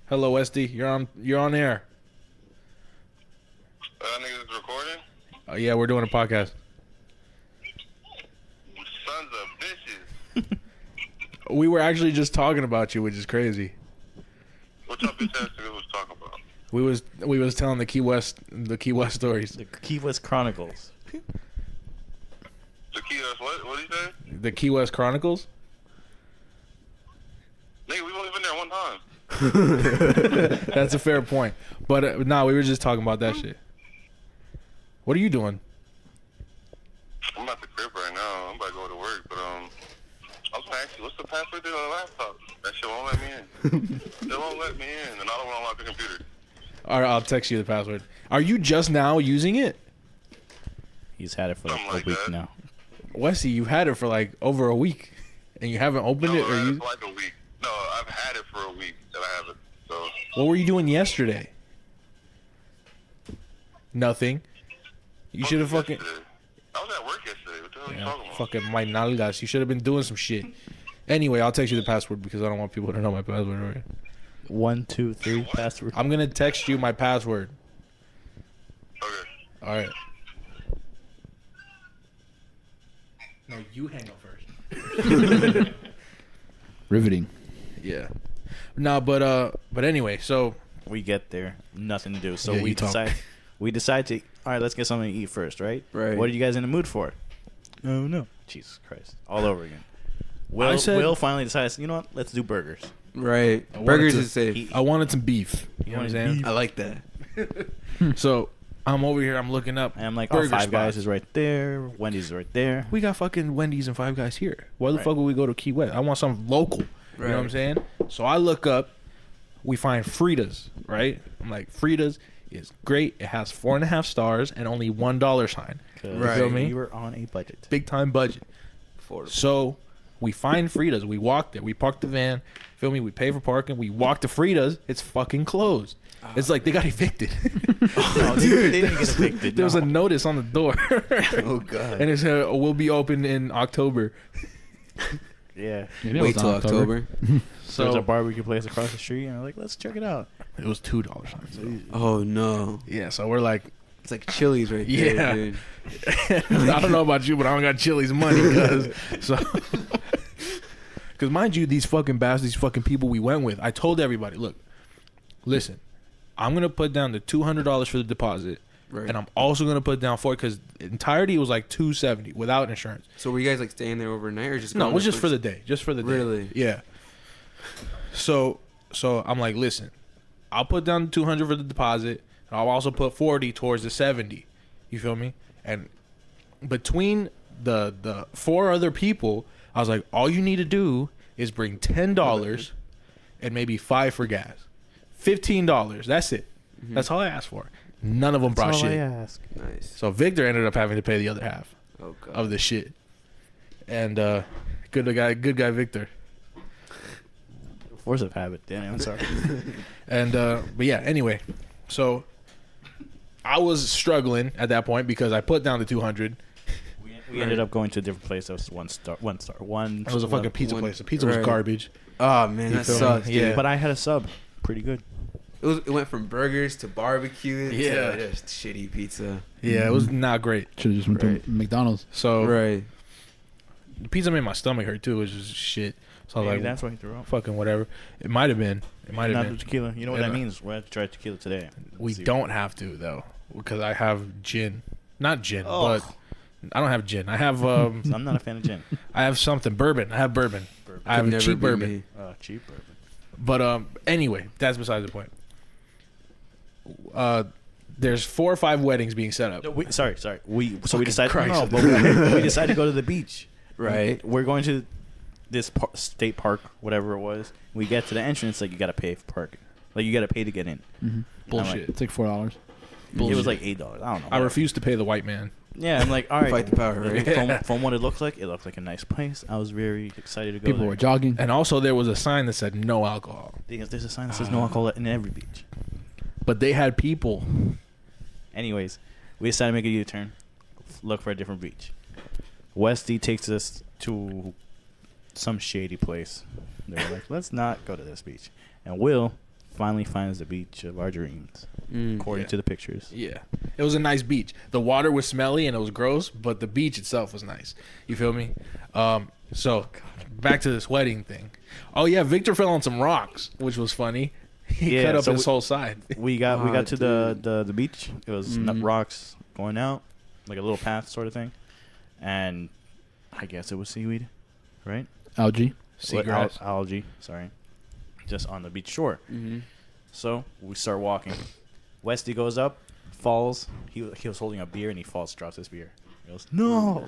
Hello, Westy. You're on air. Niggas recording? Oh yeah, we're doing a podcast. Sons of bitches. We were actually just talking about you, which is crazy. What y'all bitch ass niggas was talking about? We was telling the Key West stories. The Key West Chronicles. The key us what? What did he say? The Key West Chronicles. Nigga, we only been there one time. That's a fair point. But nah, we were just talking about that shit. What are you doing? I'm at the crib right now. I'm about to go to work, but I was gonna ask you, what's the password to the laptop? That shit won't let me in. They won't let me in, and I don't want to unlock the computer. All right, I'll text you the password. Are you just now using it? He's had it for like Something a like week that. now. Westy, you've had it for like over a week, and you haven't opened No, it, I've or had you? it for like a week. No, I've had it for a week that I haven't. So What were you doing yesterday? Nothing. You should have fucking. Yesterday. I was at work yesterday. What the hell are you Yeah, talking about? fucking my nalgas. You should have been doing some shit. Anyway, I'll text you the password because I don't want people to know my password. Already. 1, 2, 3 password. I'm gonna text you my password. Okay. All right. No, you hang up first. Riveting. Yeah. No, but anyway, so We get there, nothing to do. So Yeah, we you talk. decide to, all right, let's get something to eat first, right? Right. What are you guys in the mood for? Oh no, Jesus Christ, all over again. Will said- Will finally decides, you know what? Let's do burgers. Right. I wanted Burgers to- is safe. He- I wanted some beef. You know what I'm saying? I like that. So I'm over here. I'm looking up. And I'm like, oh, burger Five Guys spots. is right there. Wendy's is right there. We got fucking Wendy's and Five Guys here. Why the Right. fuck would we go to Key West? I want something local. You know what I'm Right. saying? So I look up. We find Frida's, right? I'm like, Frida's is great. It has 4.5 stars and only $1 sign. 'Cause You feel me? We were on a budget. Big time budget. Affordable. So we find Frida's. We walk there. We park the van. Feel me? We pay for parking. We walk to Frida's. It's fucking closed. It's like they got evicted. No, they didn't get evicted. There was a no. notice on the door. Oh god. And it said, we'll be open in October. Yeah. Maybe it Wait was till on October. So there's So a barbecue place across the street, and I'm like, let's check it out. it was $2 signs. Oh no. Yeah, so we're like, It's like Chili's right Yeah. there, dude. I don't know about you, but I don't got Chili's money, cuz. So, because mind you, these fucking bastards, these fucking people we went with, I told everybody, look, listen, I'm gonna put down the $200 for the deposit. Right. and I'm also gonna put down 40 because entirety was like 270 without insurance. So were you guys like staying there overnight or just? No, going it was there just for the day. Just for the day. Really? Yeah. So I'm like, listen, I'll put down 200 for the deposit. And I'll also put 40 towards the 70. You feel me? And between the 4 other people, I was like, all you need to do is bring $10 and maybe 5 for gas. $15. That's it. That's all I asked for. None of them brought That's all I shit. ask. Nice. So Victor ended up having to pay the other half Oh god. of the shit. And good guy Victor. Force of habit. Damn, I'm sorry. And but yeah, anyway, so I was struggling at that point because I put down the 200. We ended up going to a different place. That was one star. It was a fucking pizza one- place. The pizza was right. garbage. Oh man, You that feel me? sucks. Yeah. Dude. But I had a sub. Pretty good. It went from burgers to barbecue. Yeah. To just shitty pizza. Yeah, it was not great. Should have just went Right. to McDonald's. So Right. the pizza made my stomach hurt too. It was just shit. So I was Maybe like, that's why he threw up. fucking whatever. It might have been. It might Not have the been. tequila. You know what Yeah. that means? We're going to try tequila today. We See. don't have to though, because I have gin. Not gin, Oh. but I don't have gin. I have So I'm not a fan of gin. I have something bourbon. I have bourbon. Bourbon. I have Could a never cheap be bourbon. me. Cheap bourbon. But anyway, that's besides the point. There's 4 or 5 weddings being set up. No, sorry. We Fucking decided. Christ. No, but we decided to go to the beach. Right. We're going to this state park, whatever it was. We get to the entrance, like you got to pay for parking. Like you got to pay to get in. Mm-hmm. Bullshit. It's like $4. It Bullshit. was like $8. I don't know. I refuse to pay the white man. Yeah, I'm like, all right. Fight the power, right? From what it looked like a nice place. I was very excited to go People there. were jogging. And also there was a sign that said no alcohol. There's a sign that says no alcohol in every beach. But they had people. Anyways, we decided to make a U-turn, look for a different beach. Westy takes us to some shady place. They're like, let's not go to this beach. And Will finally finds the beach of our dreams, according Yeah. to the pictures. Yeah. It was a nice beach. The water was smelly and it was gross, but the beach itself was nice. You feel me? So back to this wedding thing. Oh yeah, Victor fell on some rocks, which was funny. He Yeah, cut up so his whole side. We got Oh, to the beach. It was Mhm. rocks going out, like a little path sort of thing. And I guess it was seaweed, right? Algae. Seagrass. Algae, sorry. Just on the beach shore. Mm-hmm. So we start walking. Westy goes up, falls. He was holding a beer and he falls, drops his beer. He goes, no.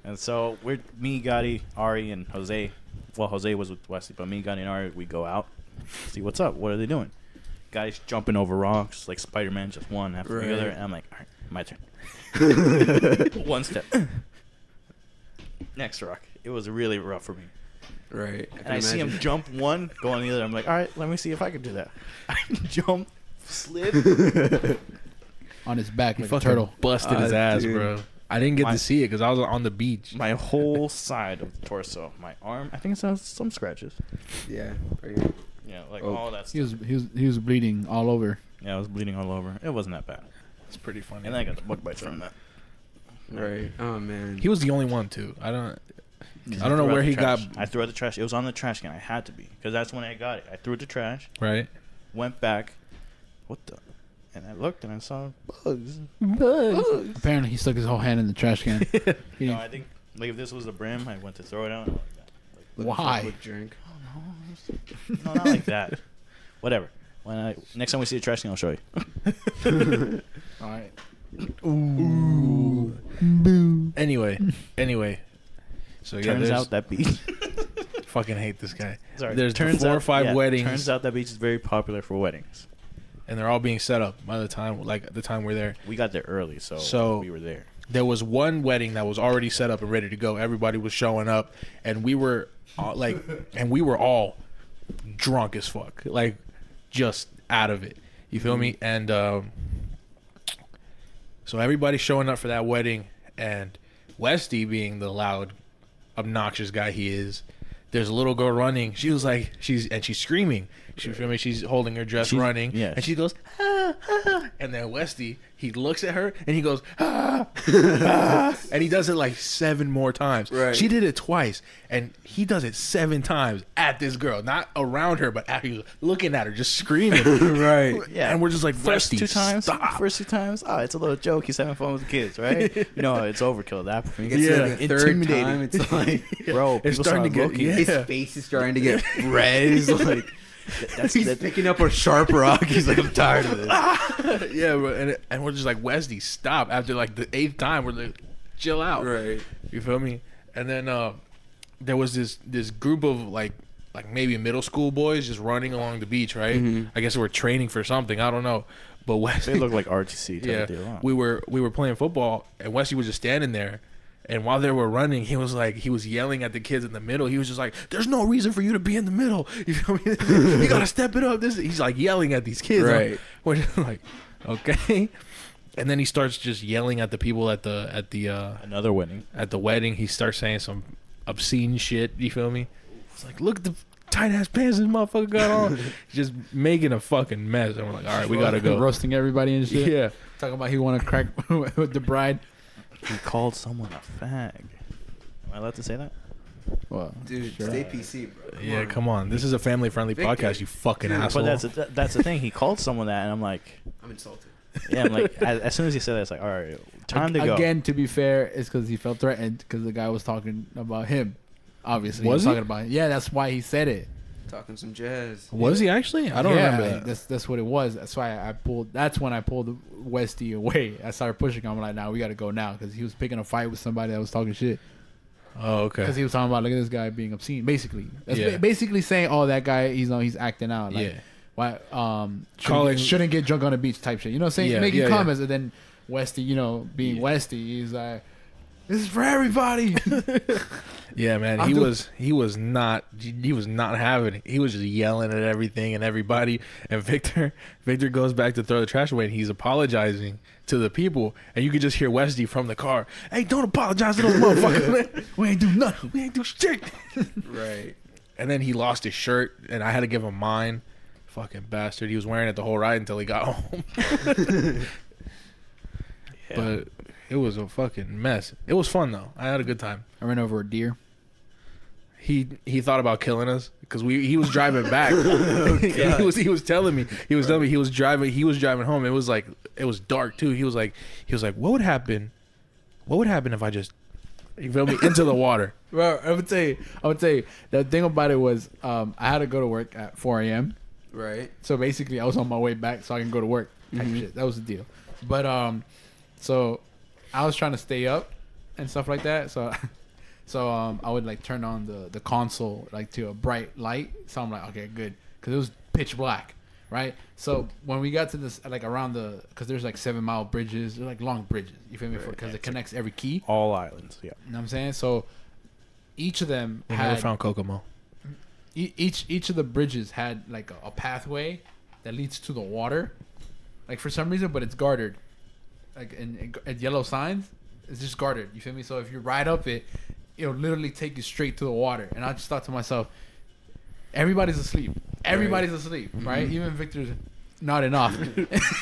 And so me, Gotti, Ari, and Jose. Well, Jose was with Westy, but me, Gotti, and Ari, we go out, see what's up. What are they doing? Guys jumping over rocks like Spider-Man, just one after the Right. other. And I'm like, all right, my turn. One step. Next rock. It was really rough for me. Right. And I see him jump one, go on the other. I'm like, all right, let me see if I can do that. I jump, slid. On his back He like a fucking turtle. busted his ass, dude. bro. I didn't get My- to see it because I was on the beach. My whole side of the torso, my arm, I think it has some scratches. Yeah. Right here. Yeah, like Oh. all that He stuff. was bleeding all over. Yeah, I was bleeding all over. It wasn't that bad. It's pretty funny. And then I got the bug bites from that. Right. Oh man. He was the only one too. I don't know threw out where the he got. trash. I threw out the trash. It was on the trash can. I had to be because that's when I got it. I threw it to trash, Right. went back. What the? And I looked and I saw bugs. Apparently, he stuck his whole hand in the trash can. He- No, I think like if this was the brim, I went to throw it out. Like that. Let the Why? fuck drink. No, not like that. Whatever. Next time we see a trash can, I'll show you. all right. Anyway. So yeah, Turns there's out that beach. fucking hate this guy. Sorry. There's turns 4 or out- 5 yeah, weddings, Turns out that beach is very popular for weddings. and they're all being set up by the time, like the time we're there. We got there early, so we were there. There was one wedding that was already set up and ready to go. Everybody was showing up, and we were all drunk as fuck, like just out of it. You feel me? And so everybody's showing up for that wedding, and Westy, being the loud, obnoxious guy he is, there's a little girl running. She was like, she's screaming. You feel me? She's holding her dress, running, yes. and she goes, ah, ah, and then Westy He looks at her and he goes, ah, ah, and he does it like 7 more times. Right. She did it twice, and he does it 7 times at this girl, not around her, but at her, looking at her, just screaming. Right. Yeah. And we're just like, First Westy, two times, stop. oh, it's a little joke. He's having fun with the kids, right? You know, it's overkill at that point. Gets Yeah. like the third time, it's like Bro, It's people starting to start get- looking. yeah. his face is starting to get red. He's like, That's he's picking up a sharp rock. He's like, I'm tired of this. Yeah, and we're just like, Westy, stop. After like the 8th time, we're like, chill out. Right. You feel me? And then there was this group of like maybe middle school boys just running along the beach, right? Mhm. I guess they were training for something. I don't know. But Wesley, They look like RTC. Type yeah, of deal, huh? we were playing football, and Wesley was just standing there. And while they were running, he was yelling at the kids in the middle. He was just like, "There's no reason for you to be in the middle. You feel me? You gotta step it up." He's like yelling at these kids. Right. We're just like, okay. And then he starts just yelling at the people at the Another winning. at the wedding. He starts saying some obscene shit. You feel me? It's like, look at the tight ass pants this motherfucker got on. Just making a fucking mess. And we're like, all right, we gotta go. Roasting everybody and shit. Yeah. Talking about he want to crack with the bride. He called someone a fag. Am I allowed to say that? Well, Dude, sure. stay PC, bro. Yeah, come on. This is a family friendly Victor. podcast, you fucking Dude, asshole. But that's the thing. He called someone that, and I'm like, I'm insulted. yeah, I'm like, as soon as he said that, it's like, all right, time to go. Again, to be fair, it's because he felt threatened because the guy was talking about him. Obviously, Was he he? talking about him. Yeah, that's why he said it. Talking some jazz. Was he actually? I don't Yeah, remember that. That's what it was. That's why I pulled. That's when I pulled Westy away. I started pushing him. I'm like, "Nah, we got to go now," because he was picking a fight with somebody that was talking shit. Oh, okay. Because he was talking about, look at this guy being obscene. Basically, that's Yeah. basically saying, "Oh, that guy, he's acting out." Like, Yeah. why? Calling- shouldn't get drunk on the beach type shit. You know, saying Yeah, making yeah, comments, and then Westy, being Yeah. Westy, he's like, "This is for everybody." Yeah, man. I'll He do- was not having it. He was just yelling at everything and everybody. And Victor goes back to throw the trash away, and he's apologizing to the people. And you could just hear Westy from the car, "Hey, don't apologize to those motherfuckers. We ain't do nothing. We ain't do shit." Right. And then he lost his shirt, and I had to give him mine. Fucking bastard. He was wearing it the whole ride until he got home. Yeah. But it was a fucking mess. It was fun though. I had a good time. I ran over a deer. He thought about killing us because he was driving back. Oh, he was telling me he was driving home. It was dark too. He was like what would happen if I just, you feel me, into the water. Well, I would say the thing about it was I had to go to work at 4 a.m. Right. So basically, I was on my way back so I can go to work. Type shit. That was the deal. But so I was trying to stay up and stuff like that. So I would like turn on the console like to a bright light. So I'm like, okay, good, because it was pitch black, right? So when we got to this, like around because there's like 7 Mile bridges, they're like long bridges. You feel me? Because it connects every key. All islands, yeah. You know what I'm saying? So each of them We had never found Kokomo. each of the bridges had like a pathway that leads to the water, like for some reason, but it's guarded, like in yellow signs. It's just guarded. You feel me? So if you ride up it, it'll literally take you straight to the water. And I just thought to myself, everybody's asleep. Everybody's asleep, right? Even Victor's nodding off.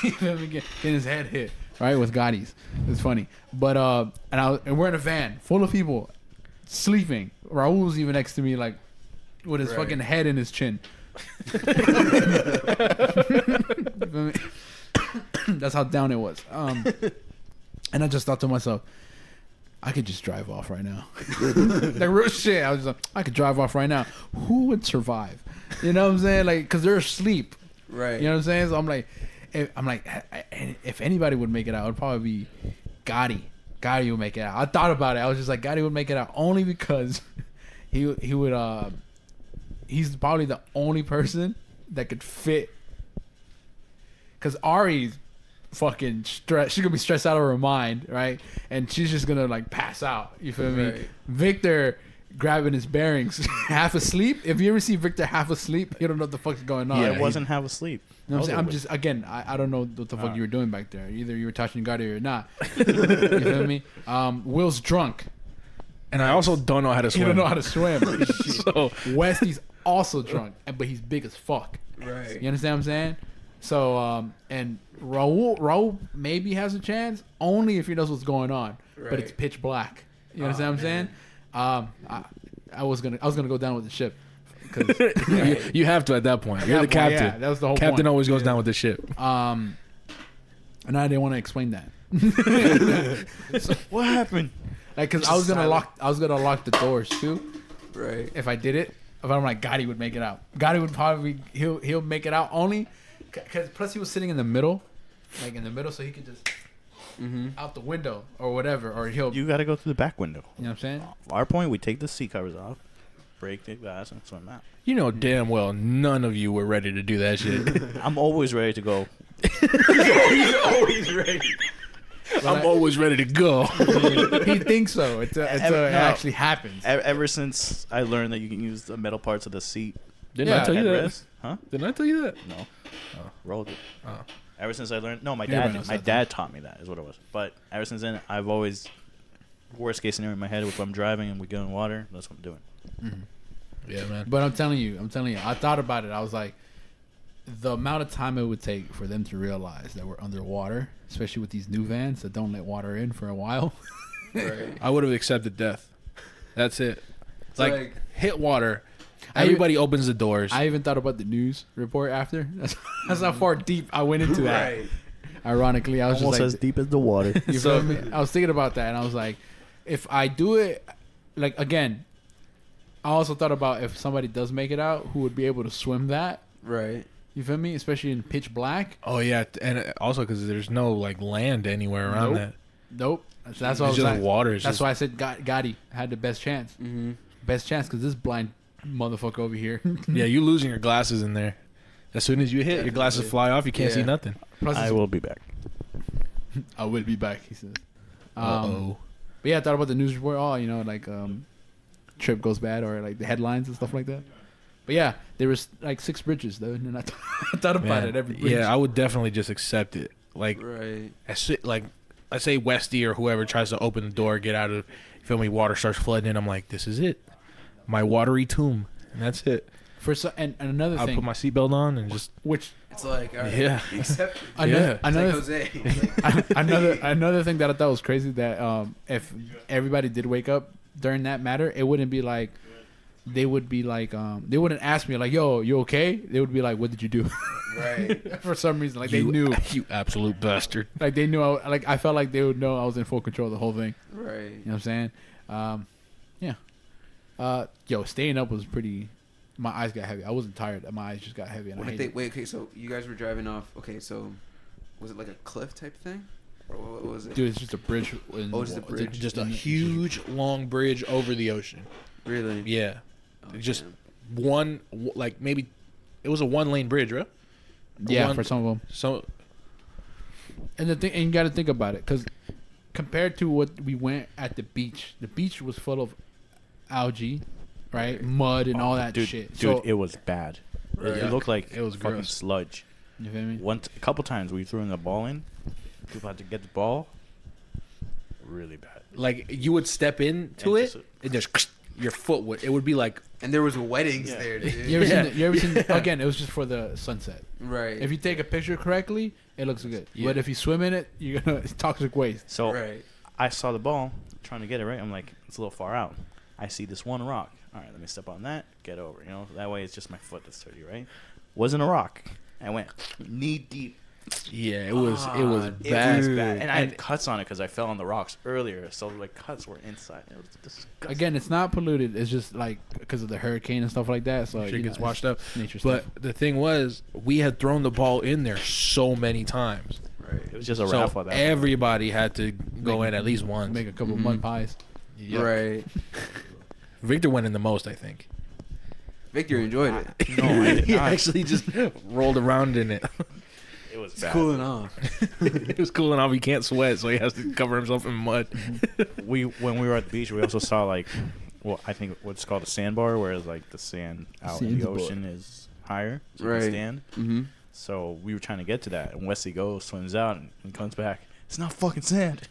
You feel me? Getting his head hit, right, with Gottis. It's funny. But and we're in a van full of people sleeping. Raul was even next to me, like with his fucking head in his chin. You feel me? That's how down it was. And I just thought to myself, I could just drive off right now. Like real shit. I was just like, I could drive off right now. Who would survive? You know what I'm saying? Like, cause they're asleep. Right. You know what I'm saying? So I'm like, if anybody would make it out, it would probably be Gotti. Gotti would make it out. I thought about it. I was just like, Gotti would make it out only because he would. He's probably the only person that could fit. Cause Ari's fucking stressed. She's gonna be stressed out of her mind, right? And she's just gonna like pass out. You feel me? Right. Victor grabbing his bearings, half asleep. If you ever see Victor half asleep, you don't know what the fuck's going on. Yeah, Right? it wasn't half asleep. You know what I'm saying? I'm Over just, again, I don't know what the fuck Alright. you were doing back there. Either you were touching Gotti or not. You feel me? Will's drunk. And I also don't know how to He swim. don't know how to swim. So Wesley's also drunk, but he's big as fuck. Right. You understand what I'm saying? So and Raul maybe has a chance only if he knows what's going on. But it's Right. pitch black. You understand what I'm saying? I was gonna go down with the ship. 'Cause, You have to at that point. You're the At that point, captain. yeah, that was the whole Captain point. always goes down with the ship. and I didn't want to explain that. What happened? Like, cause Just I was gonna silent. lock the doors too. Right. If I did it, if I'm like Gotti would make it out. Gotti would probably he'll make it out only, cause plus he was sitting in the middle, so he could just out the window or whatever, or he'll. You got to go through the back window. You know what I'm saying? Our point, we take the seat covers off, break the glass, and swim out. You know damn well none of you were ready to do that shit. I'm always ready to go. He's always ready. I'm always ready to go. He thinks so. It actually happens. Ever since I learned that you can use the metal parts of the seat, Didn't I tell you that? headrest, huh? Didn't I tell you that? No, rolled it. Oh. Ever since I learned, no, my Everybody dad, knows my that, dad taught me that is what it was. But ever since then, I've always worst case scenario in my head if I'm driving and we go in water, that's what I'm doing. Yeah, man. But I'm telling you, I thought about it. I was like, the amount of time it would take for them to realize that we're underwater, especially with these new vans that don't let water in for a while. Right. I would have accepted death. That's it. Like hit water. I- Everybody opens the doors. I even thought about the news report after. That's how far deep I went into that. Right. Ironically, I was Almost just as deep as the water. like, you feel me? I was thinking about that, and I was like, if I do it, like again, I also thought about if somebody does make it out, who would be able to swim that. Right. You feel me? Especially in pitch black. oh yeah, and also because there's no like land anywhere around Nope. that. Nope. That's what I It's was just like. water. It's That's just, why I said Gotti had the best chance. Mm-hmm. Best chance because this blind motherfucker over here. yeah, you losing your glasses in there. As soon as you hit, your glasses Definitely. fly off. You can't see Yeah. nothing. Plus, I will be back. I will be back. He says. Oh, But yeah, I thought about the news report. Oh, like trip goes bad or like the headlines and stuff like that. But yeah, there was like 6 bridges though, and I thought about it every bridge. yeah, I would definitely just accept it. Like, Right. like, I say Westy or whoever tries to open the door, get out of, you feel me? Water starts flooding in. I'm like, this is it, my watery tomb, and that's it. And another I'll thing, put my seatbelt on and just which It's like, all right, Yeah. accept it. another, It's like another Jose. It's like, another thing that I thought was crazy that if everybody did wake up during that matter, it wouldn't be like they would be like they wouldn't ask me like, yo, you okay? They would be like, what did you do? right. For some reason, like you, they knew, you absolute bastard. like they knew. I felt like they would know I was in full control of the whole thing. Right. You know what I'm saying? Yeah. Yo, staying up was pretty. My eyes got heavy. I wasn't tired. My eyes just got heavy, and I hated it. Wait, okay, so you guys were driving off. Okay, so was it like a cliff type thing? Or what was it? Dude, it's just a bridge. Oh, just a bridge. Just a huge, long bridge over the ocean. Really? Yeah. Oh, Just damn. one, like maybe, it was a 1-lane bridge, right? Yeah, One- for some of them. So, And you got to think about it, because compared to what we went at the beach was full of algae, right? Mud and all that dude, shit. Dude, So, it was bad. It looked like It was fucking gross. sludge. you feel me? A couple times we threw in the ball in. People had to get the ball. Really bad. like, you would step into And it, and just, your foot would, it would be like, And there was weddings Yeah. there, dude. You ever Yeah. seen? You ever seen? Again, it was just for the sunset. Right. If you take a picture correctly, it looks good. Yeah. But if you swim in it, you're gonna it's toxic waste. So right. I saw the ball, trying to get it right. I'm like, it's a little far out. I see this one rock. All right, let me step on that, get over. You know, that way it's just my foot that's dirty, right? Wasn't a rock. I went knee deep. yeah, it was It bad. was bad. And I And- had cuts on it because I fell on the rocks earlier. So, like, cuts were inside. It was disgusting. Again, it's not polluted. It's just like because of the hurricane and stuff like that. So Shit you gets know, washed up. it's nature But stuff. the thing was, we had thrown the ball in there so many times. Right. It was just a So raffle at that point. everybody had to go in at least once. Make a couple Mhm. mud pies. Yep. Right. Victor went in the most, I think. Victor enjoyed it. No, I did He not. actually just rolled around in it. It was It's bad. cooling off. It was cool enough. He can't sweat, so he has to cover himself in mud. When we were at the beach, we also saw, like, well, I think what's called a sandbar, whereas, like, the sand out in the Sandbar. ocean is higher. So Right. you can stand. Mm-hmm. So we were trying to get to that, and Wesley goes, swims out, and comes back. It's not fucking sand.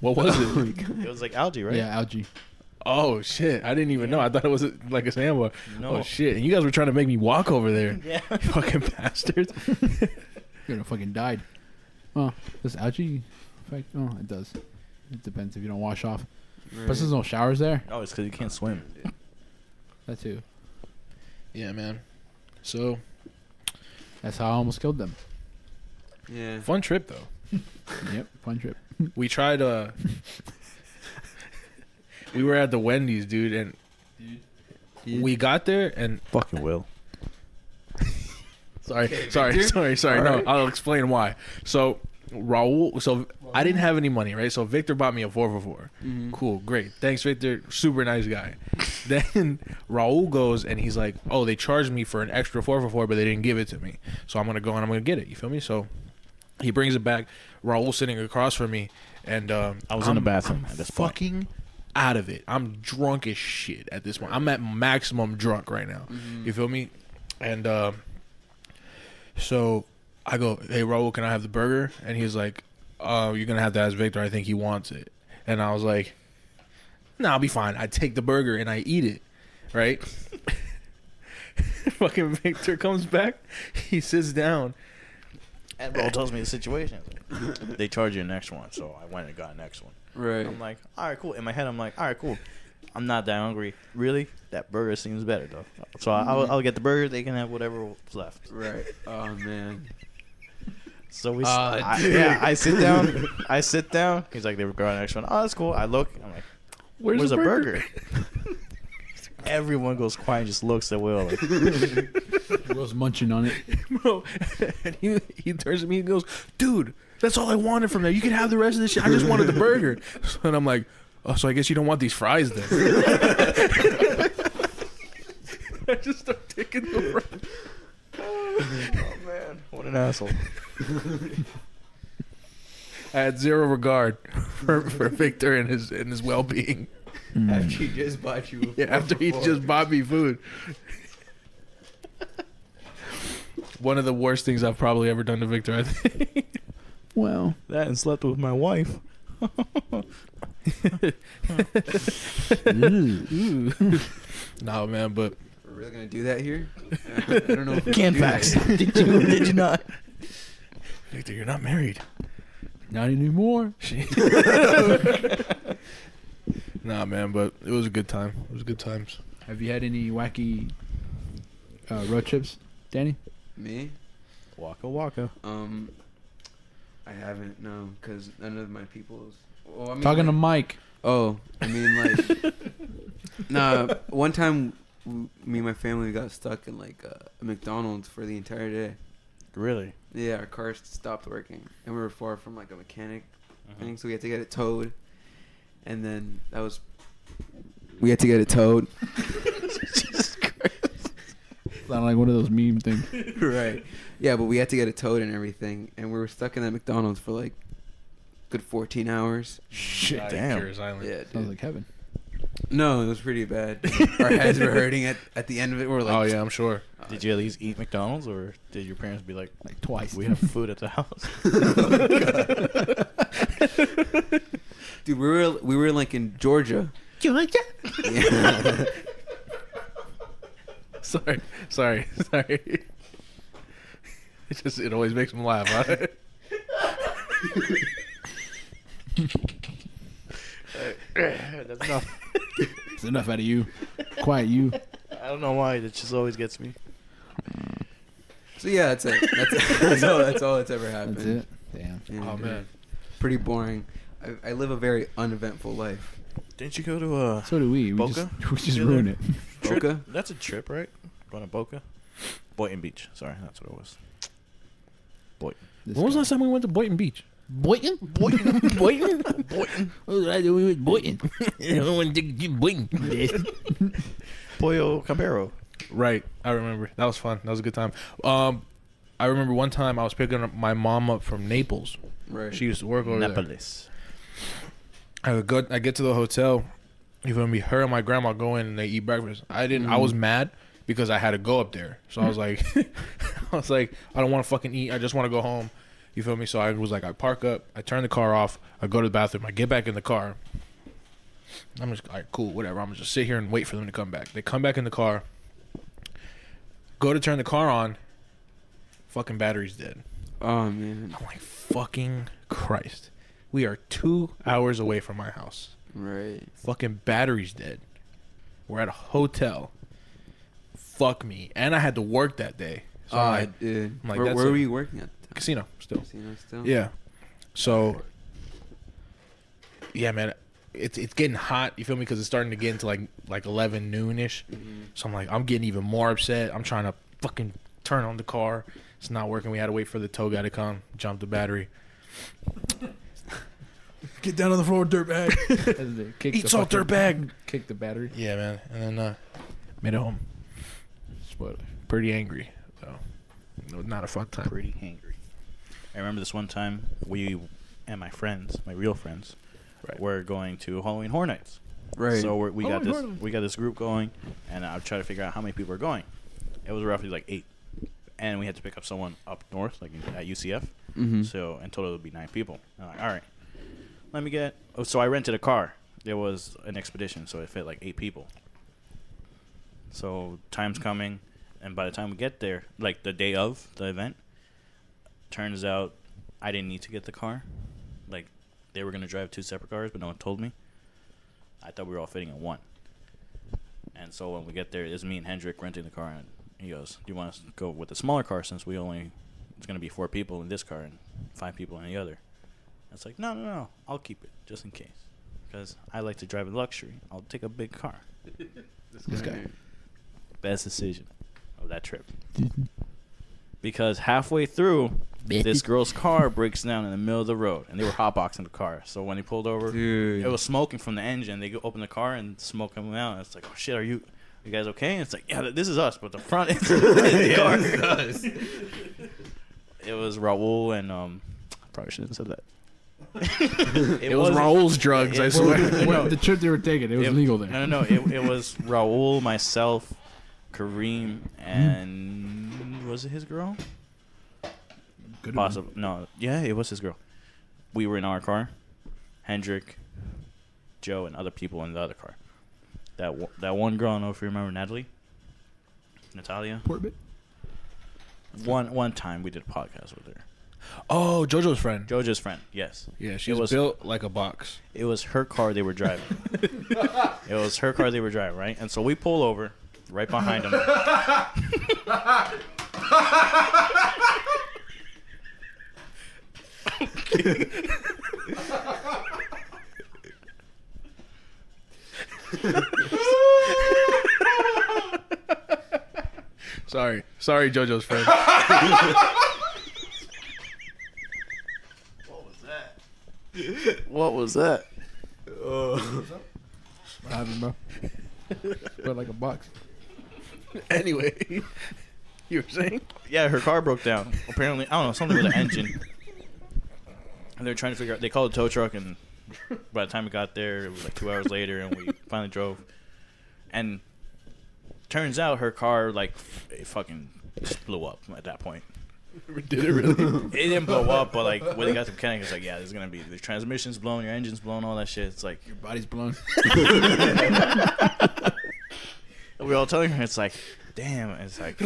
What was it? It was like algae, right? Yeah, algae. Oh shit! I didn't even know. I thought it was like a sandbar. No. Oh shit! And you guys were trying to make me walk over there. Yeah. You fucking bastards. You're gonna fucking died. Oh, does algae affect? Oh, it does. It depends if you don't wash off. Right. Plus, there's no showers there. Oh, it's because you can't swim. That too. Yeah, man. So That's how I almost killed them. Yeah. fun trip though. Yep, fun trip. We tried. We were at the Wendy's, dude, and we got there and Fucking Will. sorry. All No, right. I'll explain why. So Raul, so I didn't have any money, right? So Victor bought me a 4 for $4. Mhm. Cool, great, thanks, Victor. Super nice guy. Then Raul goes and he's like, "Oh, they charged me for an extra 4 for $4, but they didn't give it to me. So I'm gonna go and I'm gonna get it." You feel me? So he brings it back. Raul sitting across from me, and I was in the bathroom I'm at this point. fucking out of it. I'm drunk as shit at this point. I'm at maximum drunk right now. Mhm. You feel me? And so I go, "Hey, Raul, can I have the burger?" And he's like, "You're gonna have to ask Victor. I think he wants it." And I was like, "Nah, I'll be fine." I take the burger and I eat it, right? Fucking Victor comes back. He sits down. And Bro tells me the situation. They charge you an extra one, so I went and got an extra one. Right. I'm like, all right, cool. In my head, I'm like, all right, cool. I'm not that hungry. Really? That burger seems better, though. So I'll get the burger. They can have whatever's left. Right. Oh man. So we, dude. I sit down. I sit down. He's like, they were going extra one. Oh, that's cool. I look. I'm like, where's the a burger? Everyone goes quiet and just looks at Will. Like, Will's munching on it. Bro, and he turns to me and goes, "Dude, that's all I wanted from there. You can have the rest of this shit. I just wanted the burger." And I'm like, "Oh, so I guess you don't want these fries then?" I just start taking the fries. oh man, what an asshole. I had zero regard for Victor and his well being. After he just bought you. Yeah, after he just bought me food. One of the worst things I've probably ever done to Victor, I think. Well, That and slept with my wife. No, man, but We're really gonna do that here? I don't know. If we Can do that. facts. Did you not? Victor, you're not married. not anymore. Nah, man, but it was a good time. It was good times. Have you had any wacky road trips, Danny? Me? Waka waka. I haven't, no, because none of my people's. Well, I mean, Talking to like, Mike. Oh, I mean, like, nah. One time, me and my family got stuck in like a McDonald's for the entire day. Really? Yeah, our car stopped working, and we were far from like a mechanic thing, so we had to get it towed. And then we had to get it towed. Jesus Christ. Sound like one of those meme things. Right. Yeah, but we had to get it towed and everything, and we were stuck in that McDonald's for like good 14 hours. Shit, Nah, damn. Curious Island. Yeah, Sounds dude. like heaven. No, it was pretty bad. Our heads were hurting at the end of it. We're like, Oh yeah, I'm sure. Did you at least eat McDonald's, or did your parents be like, Like twice. we have food at the house? Dude, we were like in Georgia. Georgia? Yeah. Sorry. It always makes me laugh. Huh? That's enough. It's enough out of you. Quiet you. I don't know why. That just always gets me. So yeah, that's it. That's all that's ever happened. That's it. Damn. Yeah, Oh, dude. man. Pretty boring. I live a very uneventful life. Didn't you go to So do we. We Boca? just Yeah, ruined it. trip? Boca? That's a trip, right? Going to Boca? Boynton Beach. Sorry, that's what it was. Boynton. This When was the guy. last time we went to Boynton Beach? Boynton? Boynton? Boynton? Boynton. What was I doing with Boynton? Boynton. Pollo Campero. Right, I remember. That was fun. That was a good time. I remember one time I was picking up my mom up from Naples. Right. She used to work over there. Neapolis. I get to the hotel. You feel me? Her and my grandma go in and they eat breakfast. I didn't. I was mad because I had to go up there. So I was like, I don't want to fucking eat. I just want to go home. You feel me? So I was like, I park up. I turn the car off. I go to the bathroom. I get back in the car. I'm just all right, cool, whatever. I'm gonna just sit here and wait for them to come back. They come back in the car. Go to turn the car on. Fucking battery's dead. Oh man. I'm like, fucking Christ. We are 2 hours away from our house. Right. Fucking battery's dead. We're at a hotel. Fuck me. And I had to work that day. So I'm like, dude. I'm like, where that's were a- you working at? The time? casino still. Casino still. Yeah. So, yeah, man, it's getting hot. You feel me? Because it's starting to get into like 11 noonish. So I'm like, I'm getting even more upset. I'm trying to fucking turn on the car. It's not working. We had to wait for the tow guy to come, jump the battery. Get down on the floor, dirtbag. Eat salt, dirtbag. Kick the battery. Yeah, man. And then made it home. Spoiler. Pretty angry. So, no, not a fun time. Pretty angry. I remember this one time we and my friends, my real friends, were going to Halloween Horror Nights. Right. So we got Halloween this Horror Nights. we got this group going, and I tried to figure out how many people were going. It was roughly like 8, and we had to pick up someone up north, like at UCF. Mm-hmm. So in total it would be 9 people. I'm like, all right, let me get. Oh, so I rented a car. It was an expedition, so it fit like 8 people. So time's coming, and by the time we get there, like the day of the event, turns out I didn't need to get the car. Like they were gonna drive 2 separate cars, but no one told me. I thought we were all fitting in one. And so when we get there, it's me and Hendrik renting the car, and he goes, "Do you want us to go with the smaller car since it's gonna be 4 people in this car and 5 people in the other?" It's like, no, I'll keep it just in case, because I like to drive a luxury. I'll take a big car. This guy. Best decision of that trip. Because halfway through, this girl's car breaks down in the middle of the road, and they were hotboxing the car. So when he pulled over, Dude. it was smoking from the engine. They open the car and smoke coming out. And it's like, oh shit, are you guys okay? And it's like, yeah, this is us, but the front is the car. It was Raul and probably shouldn't have said that. It was Raul's drugs, I swear. Well, the trip they were taking, it was legal there. No. It was Raul, myself, Kareem, and was it his girl? Possible. No. Yeah, it was his girl. We were in our car. Hendrik, Joe, and other people in the other car. That one girl, I don't know if you remember, Natalia. Portbit? One time we did a podcast with her. Oh, JoJo's friend. JoJo's friend, yes. Yeah, she was built like a box. It was her car they were driving. Right? And so we pull over right behind them. Sorry, JoJo's friend. What was that? I don't know. But like a box. Anyway, you were saying? Yeah, her car broke down. Apparently, I don't know, something with the engine. And they're trying to figure out. They called a tow truck, and by the time we got there, it was like 2 hours later, and we finally drove. And turns out her car, like, it fucking just blew up at that point. Did it really? It didn't blow up, but like when they got to the mechanic, it's like, yeah, there's gonna be the transmission's blown, your engine's blown, all that shit. It's like Your body's blown. we were all telling her, it's like, damn, it's like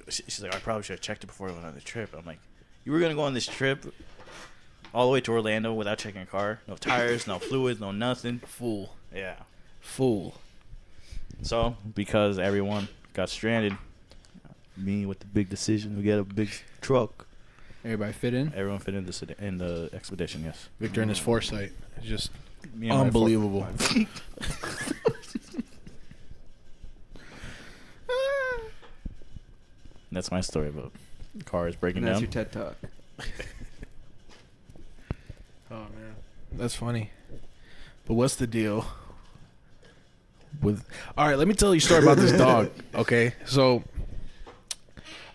she's like, I probably should have checked it before we went on the trip. I'm like, you were gonna go on this trip all the way to Orlando without checking a car, no tires, no fluids, no nothing. Fool. Yeah. Fool. So because everyone got stranded, me with the big decision, we get a big truck. Everybody fit in? Everyone fit in the expedition, yes. Victor and his foresight. It's just Me and my unbelievable. That's my story about cars breaking And that's down. your TED Talk. Oh man, that's funny. But what's the deal with? All right, let me tell you a story about this dog. Okay, so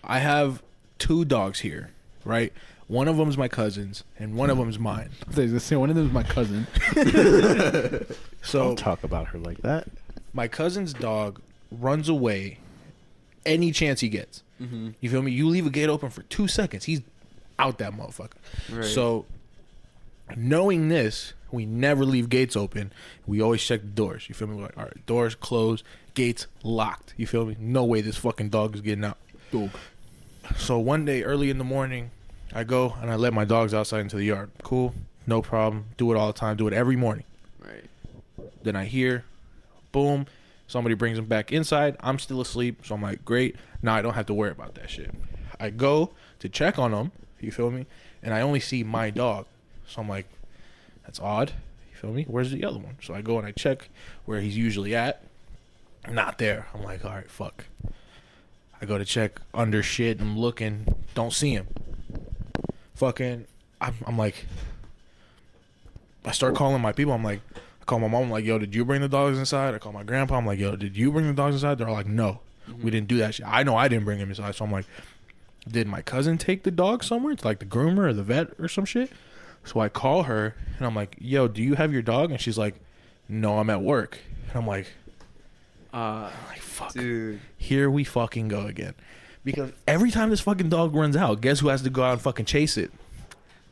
I have 2 dogs here, right? One of them is my cousin's, and one of them is mine. I was gonna say, one of them is my cousin. So Don't talk about her like that. my cousin's dog runs away any chance he gets. Mm-hmm. You feel me? You leave a gate open for 2 seconds, he's out that motherfucker. Right. So knowing this, we never leave gates open. We always check the doors. You feel me? We're like, all right, doors closed, gates locked. You feel me? No way this fucking dog is getting out. Dog. So one day early in the morning, I go and I let my dogs outside into the yard. Cool, no problem. Do it all the time. Do it every morning. Right. Then I hear, boom, somebody brings them back inside. I'm still asleep, so I'm like, great. Now I don't have to worry about that shit. I go to check on them. You feel me? And I only see my dog. So I'm like, that's odd. You feel me? Where's the other one? So I go and I check where he's usually at. Not there. I'm like, all right, fuck. I go to check under shit. I'm looking. Don't see him. Fucking, I'm like, I start calling my people. I'm like, I call my mom. I'm like, yo, did you bring the dogs inside? I call my grandpa. I'm like, yo, did you bring the dogs inside? They're all like, no, we didn't do that shit. I know I didn't bring him inside. So I'm like, did my cousin take the dog somewhere to like the groomer or the vet or some shit? So I call her and I'm like, yo, do you have your dog? And she's like, no, I'm at work. And I'm like, fuck. Dude. Here we fucking go again. Because every time this fucking dog runs out, guess who has to go out and fucking chase it?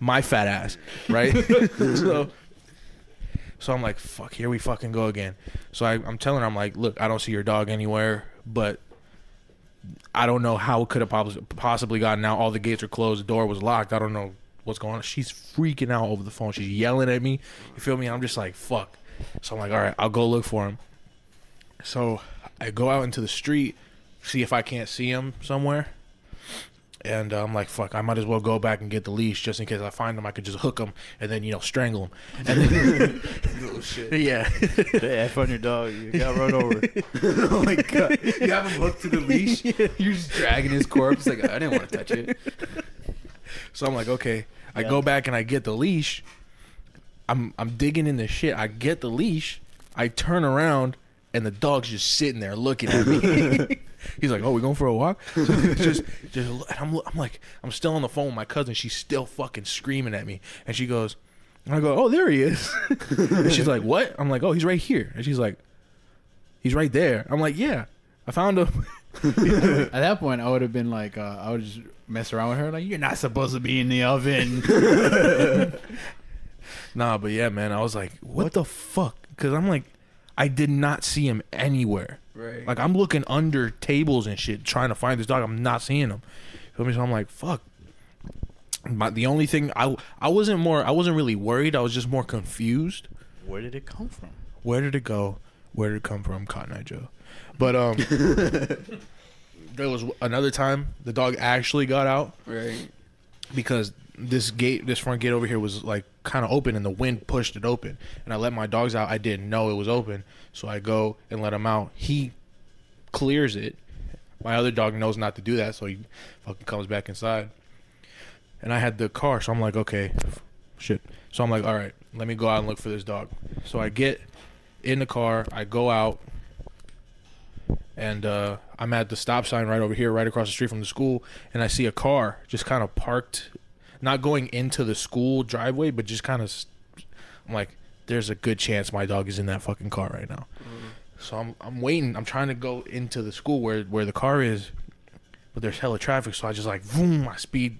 My fat ass, right? So I'm like, fuck, here we fucking go again. So I'm telling her, I'm like, look, I don't see your dog anywhere, but I don't know how it could have possibly gotten out. All the gates are closed. The door was locked. I don't know what's going on. She's freaking out over the phone. She's yelling at me. You feel me? I'm just like, fuck. So I'm like, all right, I'll go look for him. So I go out into the street, see if I can't see him somewhere. And I'm like, fuck, I might as well go back and get the leash just in case I find him. I could just hook him and then, strangle him. And then, Little shit. yeah. They F on your dog. You got run over. Oh my god. You have him hooked to the leash. You're just dragging his corpse. Like, I didn't want to touch it. So I'm like, okay. I Yeah. go back and I get the leash. I'm digging in the shit. I get the leash. I turn around and the dog's just sitting there looking at me. He's like, "Oh, we going for a walk?" So just and I'm like, I'm still on the phone with my cousin. She's still fucking screaming at me, and she goes, and I go, "Oh, there he is." And she's like, "What?" I'm like, "Oh, he's right here." And she's like, "He's right there." I'm like, "Yeah, I found him." At that point, I would have been like, I would just mess around with her. Like, you're not supposed to be in the oven. Nah, but yeah, man, I was like, "What the fuck?" Because I'm like, I did not see him anywhere. Right. Like, I'm looking under tables and shit trying to find this dog. I'm not seeing him. Feel me? So I'm like, fuck. But the only thing I wasn't really worried. I was just more confused. Where did it come from? Where did it go? Where did it come from? Cotton Eye Joe. But there was another time the dog actually got out. Right. Because this front gate over here was like kind of open and the wind pushed it open. And I let my dogs out. I didn't know it was open. So I go and let him out. He clears it. My other dog knows not to do that. So he fucking comes back inside. And I had the car. So I'm like, okay, shit. So I'm like, all right, let me go out and look for this dog. So I get in the car. I go out. And I'm at the stop sign right over here, right across the street from the school. And I see a car just kind of parked. Not going into the school driveway, but just kind of, I'm like, there's a good chance my dog is in that fucking car right now. So I'm waiting. I'm trying to go into the school where the car is, but there's hella traffic. So I just like, boom, I speed.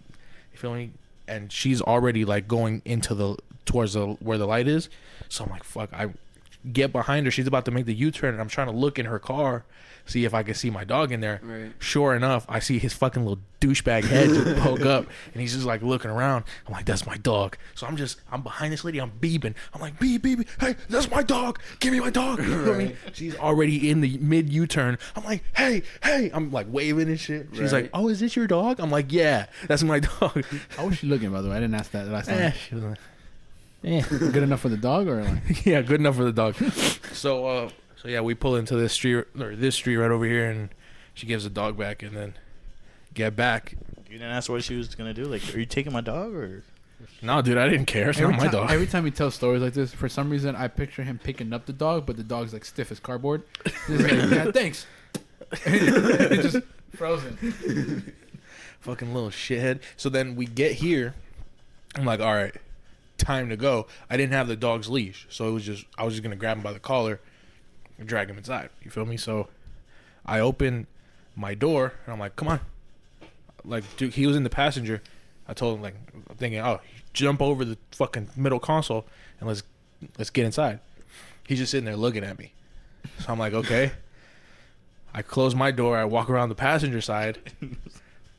You feel me? And she's already like going into towards where the light is. So I'm like, fuck. I get behind her. She's about to make the U-turn, and I'm trying to look in her car, see if I can see my dog in there. Right. Sure enough, I see his fucking little douchebag head just poke up, and he's just like looking around. I'm like, that's my dog. So I'm behind this lady. I'm beeping. I'm like, beep, beep, beep. Hey, that's my dog. Give me my dog. You know what I mean? She's already in the mid U-turn. I'm like, hey. I'm like waving and shit. She's like, oh, is this your dog? I'm like, yeah, that's my dog. How was she looking, by the way? I didn't ask that last time. She was like, Good enough for the dog, or like? yeah, good enough for the dog. So yeah, we pull into this street right over here, and she gives the dog back, and then get back. You didn't ask what she was gonna do. Like, are you taking my dog or? No, dude, I didn't care. It's not my dog. Every time he tells stories like this, for some reason, I picture him picking up the dog, but the dog's like stiff as cardboard. Just like, yeah, thanks. It's just frozen. Fucking little shithead. So then we get here. I'm like, all right, time to go. I didn't have the dog's leash, so I was just gonna grab him by the collar and drag him inside. You feel me? So I open my door and I'm like, come on. Like, dude, he was in the passenger. I told him, like, I'm thinking, oh, jump over the fucking middle console and let's get inside. He's just sitting there looking at me. So I'm like, okay. I close my door. I walk around the passenger side.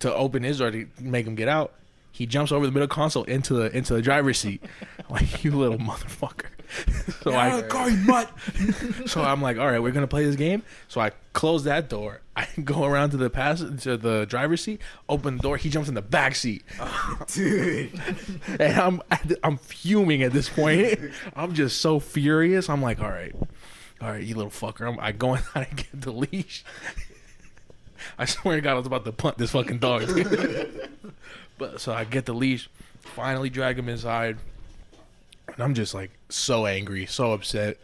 to open his door to make him get out. He jumps over the middle console into the driver's seat. I'm like, you little motherfucker. So I'm like, all right, we're gonna play this game. So I close that door. I go around to the driver's seat, open the door. He jumps in the back seat. Oh, dude. And I'm fuming at this point. I'm just so furious. I'm like, all right, you little fucker. I go inside and get the leash. I swear to God, I was about to punt this fucking dog. But so I get the leash, finally drag him inside, and I'm just like so angry, so upset.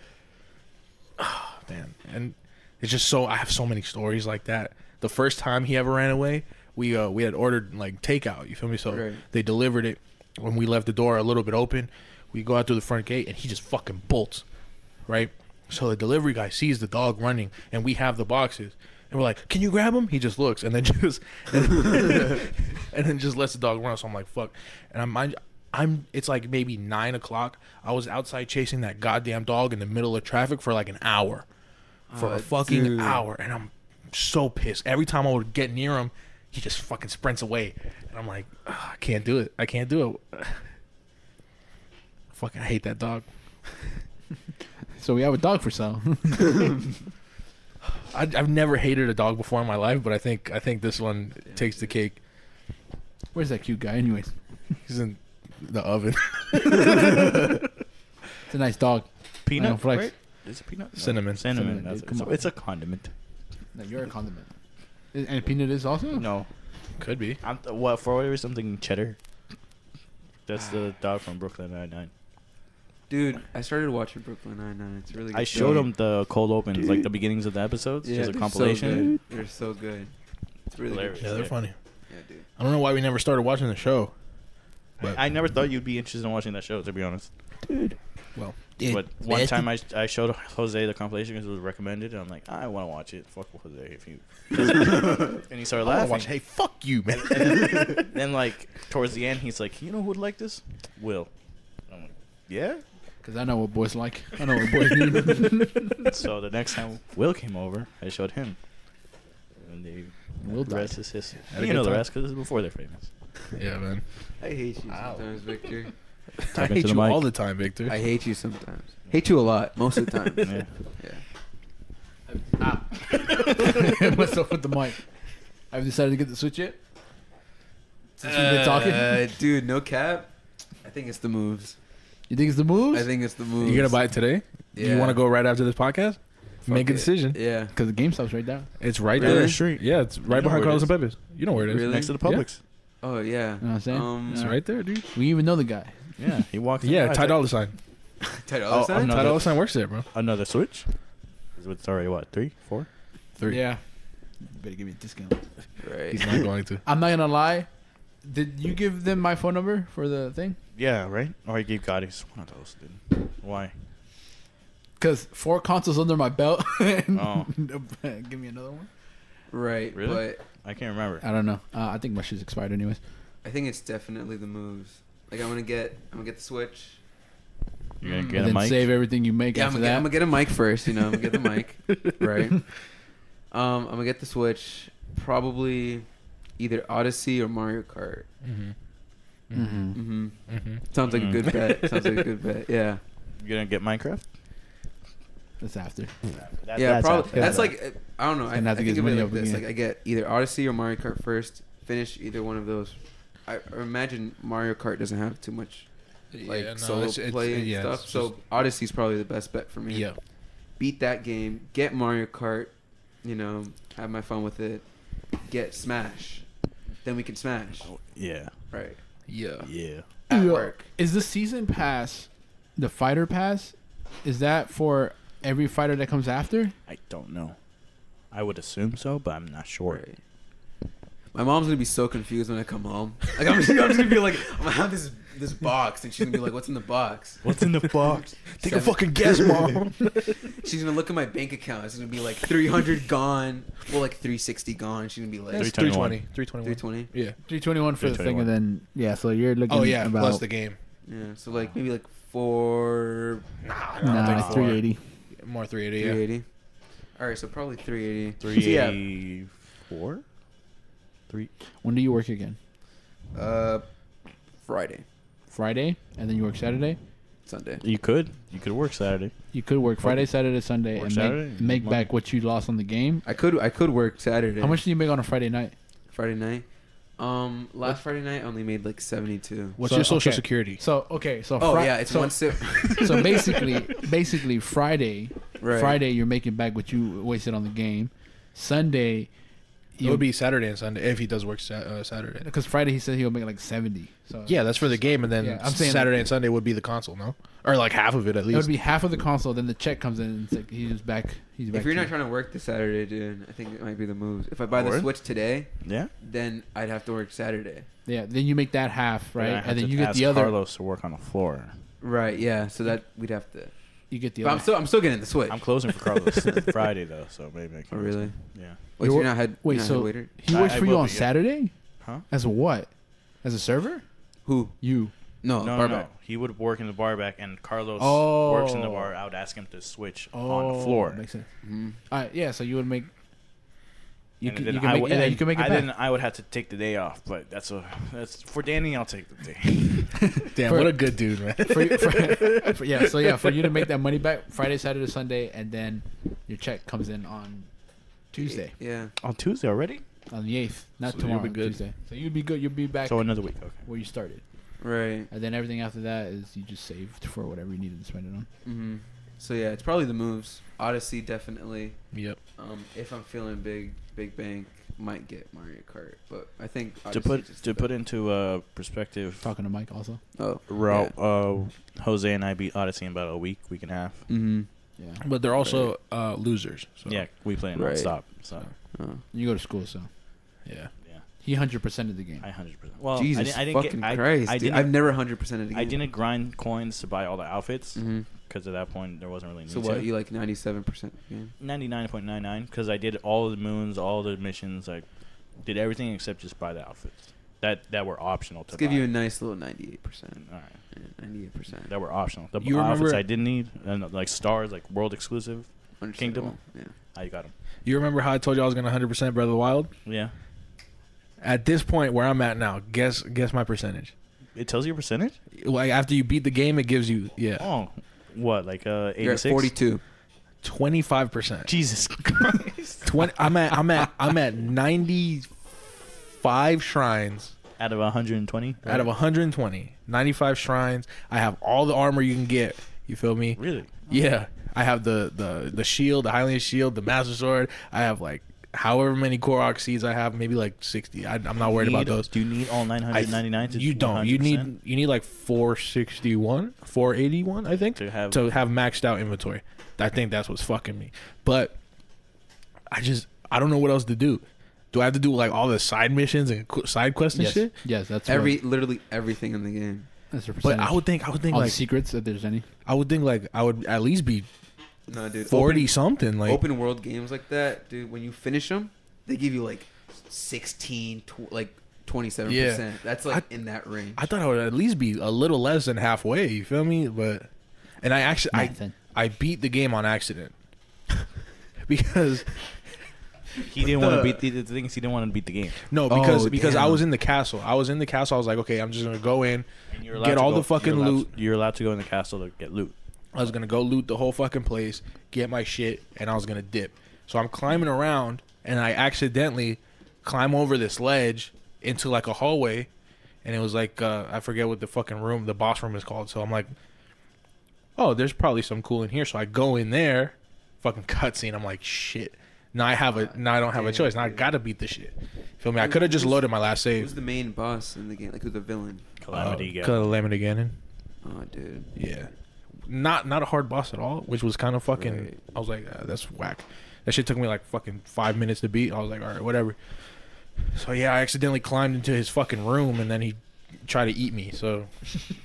Oh, man, and it's just I have so many stories like that. The first time he ever ran away, we had ordered like takeout. You feel me? So Right. they delivered it. When we left the door a little bit open, we go out through the front gate, and he just fucking bolts, right? So the delivery guy sees the dog running, and we have the boxes. And we're like, can you grab him? He just looks and then just lets the dog run. So I'm like, fuck. And it's like maybe 9 o'clock. I was outside chasing that goddamn dog in the middle of traffic for like an hour. For a fucking hour. And I'm so pissed. Every time I would get near him, he just fucking sprints away. And I'm like, I can't do it. I can't do it. Fucking hate that dog. So we have a dog for sale. I've never hated a dog before in my life, but I think this one takes the cake. Where's that cute guy, anyways? He's in the oven. It's a nice dog. Peanut, flex. right? Is it peanut? No. Cinnamon. Cinnamon. Cinnamon, That's come it. So on. it's a condiment. No, you're a condiment. And peanut is also? No, Could be. for whatever something cheddar. That's the dog from Brooklyn Nine-Nine. Dude, I started watching Brooklyn Nine-Nine. It's really good. I showed him the cold opens, like the beginnings of the episodes, just a they're compilation. So good. They're so good. It's really Hilarious. good. Yeah, they're funny. Yeah, dude. I don't know why we never started watching the show. But I never thought you'd be interested in watching that show, to be honest. well, But one time I showed Jose the compilation because it was recommended, and I'm like, I want to watch it. Fuck Jose if you. And he started laughing. Watch. Hey, fuck you, man. Then like towards the end, he's like, you know who would like this? Will. I'm like, yeah. Because I know what boys like. I know what boys need. So the next time Will came over, I showed him. And Will the died. rest is history. Had a You good know the time. rest because this is before they're famous. Yeah, man. I hate you Ow. sometimes, Victor. I Talking hate to the you mic. all the time, Victor. I hate you sometimes. Hate you a lot, most of the time. Yeah. Yeah. Myself with the mic. I've decided to get the switch yet? Since we've been talking? Dude, no cap. I think it's the moves. You think it's the moves? I think it's the moves. You gonna buy it today? Yeah. You want to go right after this podcast? Make a it. decision. Yeah. Because the game stops right down. It's right Really? there. Street. Yeah, it's right know behind where it Carlos and Pepe's. You know where it is. Really? Next to the Publix. Oh, yeah. You know what I'm saying? It's right there, dude. We even know the guy. Yeah, he walks. in. Yeah, I Ty was Dolla Sign. Tight Oh, sign? no. Ty Dolla Sign works there, bro. like, another switch. It's already what 3, 4. 3. Yeah. Better give me a discount. Right. He's not going to. I'm not going to lie. Did you give them my phone number for the thing? Yeah, right. Or I gave Gotti one of those. Dude. Why? Because 4 consoles under my belt. Oh. Give me another one. Right. Really? But I can't remember. I don't know. I think my shit's expired anyways. I think it's definitely the moves. Like, I'm gonna get the Switch. You're gonna And get a then mic. save everything you make Yeah, I'm after gonna, that. I'm gonna get a mic first, you know. I'm gonna get the mic, right? I'm gonna get the Switch. Probably either Odyssey or Mario Kart. Mm-hmm. Mm-hmm. Mm-hmm. Sounds like a good bet. Sounds like a good bet. Yeah. You're gonna get Minecraft. That's after. Yeah, probably. after. That's like I don't know. I Gonna have to think get of his it money like up this. again. Like I get either Odyssey or Mario Kart first. Finish either one of those. I imagine Mario Kart doesn't have too much like solo play and stuff. So Odyssey's probably the best bet for me. Yeah. Beat that game. Get Mario Kart. You know, have my fun with it. Get Smash. Then we can Smash. Yeah. Right. Yeah. Yeah. At Yeah. work. Is the season pass, the fighter pass, is that for every fighter that comes after? I don't know. I would assume so, but I'm not sure. Right. My mom's gonna be so confused when I come home. Like I'm just gonna be like, I'm gonna have this box, and she's gonna be like, "What's in the box?" What's in the box? Take a fucking guess, mom. She's gonna look at my bank account. It's gonna be like 300 gone. Well, like 360 gone. She's gonna be like That's 321. 320. 320. Yeah. 321 for the thing, and then so you're looking. Oh yeah, about, plus the game. Yeah. So like maybe like 4 Nah, 380. More 380. Yeah. 380. All right, so probably 380. So, yeah. 384. 3. When do you work again? Friday, Friday, and then you work Saturday. Sunday. You could work Saturday. You could work Friday, Saturday, Sunday, Work and Saturday, make Monday. back what you lost on the game. I could work Saturday. How much do you make on a Friday night? Friday night? Last Friday night I only made like 72. What's So, your social okay. security? So Oh yeah, it's so, one sip. So basically Friday, Right. Friday you're making back what you wasted on the game. Sunday, It would be Saturday and Sunday if he does work Saturday. because Friday he said he'll make like 70. So Yeah, that's for the game, and then Yeah, I'm saying Saturday like- and Sunday would be the console, no? Or like half of it at it would least. be half of the console. Then the check comes in and it's like he's back. He's back. If you're to not trying to work this Saturday, dude, I think it might be the moves. If I buy the Word? Switch today, Yeah. then I'd have to work Saturday. Yeah, then you make that half, right? I have And then to you get ask the other. Carlos to work on the floor. Right. Yeah. So that we'd have to. You get the But other. I'm still getting the Switch. I'm closing for Carlos Friday though, so maybe I Oh can. really? Yeah. Wait, You're- so you're not head. Wait, you're not so head waiter? he I- works I for you will on be, yeah. Saturday? Huh? As a what? As a server? Who? You. No, No, barback. He would work in the bar back, and Carlos Oh. works in the bar. I would ask him to switch on the floor. Makes sense. Mhm. All right, yeah. So you would make. You And can, then you can I make. would- Yeah, and you can make it I back. Then I would have to take the day off, but that's for Danny. I'll take the day. Damn, For- what a good dude, man. Yeah. So yeah, for you to make that money back Friday, Saturday, Sunday, and then your check comes in on Tuesday, Yeah. On Tuesday already? on the 8th, not So you'll tomorrow. be good. Tuesday. So you'd be good. You'll be back So another week. Okay. where you started, Right. and then everything after that is you just saved for whatever you needed to spend it on. Mm-hmm. So yeah, it's probably the moves. Odyssey definitely. Yep. If I'm feeling big bank, might get Mario Kart. But I think To Odyssey put just to the put best. into perspective, Talking to Mike also. Oh. Jose and I beat Odyssey in about a week and a half. Mm-hmm. Yeah. But they're also losers. So. Yeah, we play Right. nonstop. So You go to school, so Yeah. yeah, he 100% of the game. I 100%. Well, Jesus I didn't fucking get, Christ, I dude. didn't, I've never 100%ed a game. I didn't grind coins to buy all the outfits Mm-hmm. because at that point there wasn't really need So to. what? You like 97% game? 99.99 because I did all the moons, all the missions. I did everything except just buy the outfits that were optional to Let's give buy. you a nice little 98%. All right, Yeah, 98%. that were optional. The You outfits remember- I didn't need, and like stars, like world exclusive. Understandable. Kingdom? Yeah. I got them. You remember how I told you I was gonna 100% Breath of the Wild? Yeah, At this point where I'm at now, guess my percentage. it tells you a percentage. Like after you beat the game, it gives you Oh, what like You're at 86? 42. 25%. Jesus Christ! 20. I'm at 95 shrines Out of 120. out of 120. 95 shrines. I have all the armor you can get. You feel me? Really? Yeah. I have the shield, the Hylian shield, the Master Sword. I have like however many Korok seeds I have, maybe like 60. I'm not worried about those. Do you need all 999? You don't. You need like 461, 481, I think, To have- maxed out inventory. I think that's what's fucking me. But I don't know what else to do. Do I have to do like all the side missions and side quests and Yes. shit? Yes, that's Literally everything in the game. That's the But percentage. I would think all like the secrets if there's any. I would at least be No, dude. 40 something. Like Open world games like that, dude. When you finish them, they give you like 16, like 27%. Yeah. That's like in that range. I thought I would at least be a little less than halfway. You feel me? But and I actually Nothing. I beat the game on accident because He didn't want to beat the thing is he didn't want to beat the game. no because Oh, because I damn. was in the castle. I was in the castle. I was like, okay, I'm just gonna go in. And you're allowed Get to all go- the fucking you're allowed- loot. You're allowed to go in the castle to get loot. I was gonna go loot the whole fucking place, get my shit, and I was gonna dip. So I'm climbing around, and I accidentally climb over this ledge into like a hallway, and it was like I forget what the fucking room, the boss room is called. So I'm like, oh, there's probably some cool in here. So I go in there, fucking cutscene. I'm like, shit. Now I don't have a choice. Now I gotta beat the shit. Feel me? I could have just loaded my last Who's save. the main boss in the game? Like who's the villain? Calamity Ganon. Calamity Ganon. Oh, dude. Yeah, not a hard boss at all, which was kind of fucking. Right. I was like, that's whack. That shit took me like fucking 5 minutes to beat. I was like, all right, whatever. So yeah, I accidentally climbed into his fucking room, and then he tried to eat me. So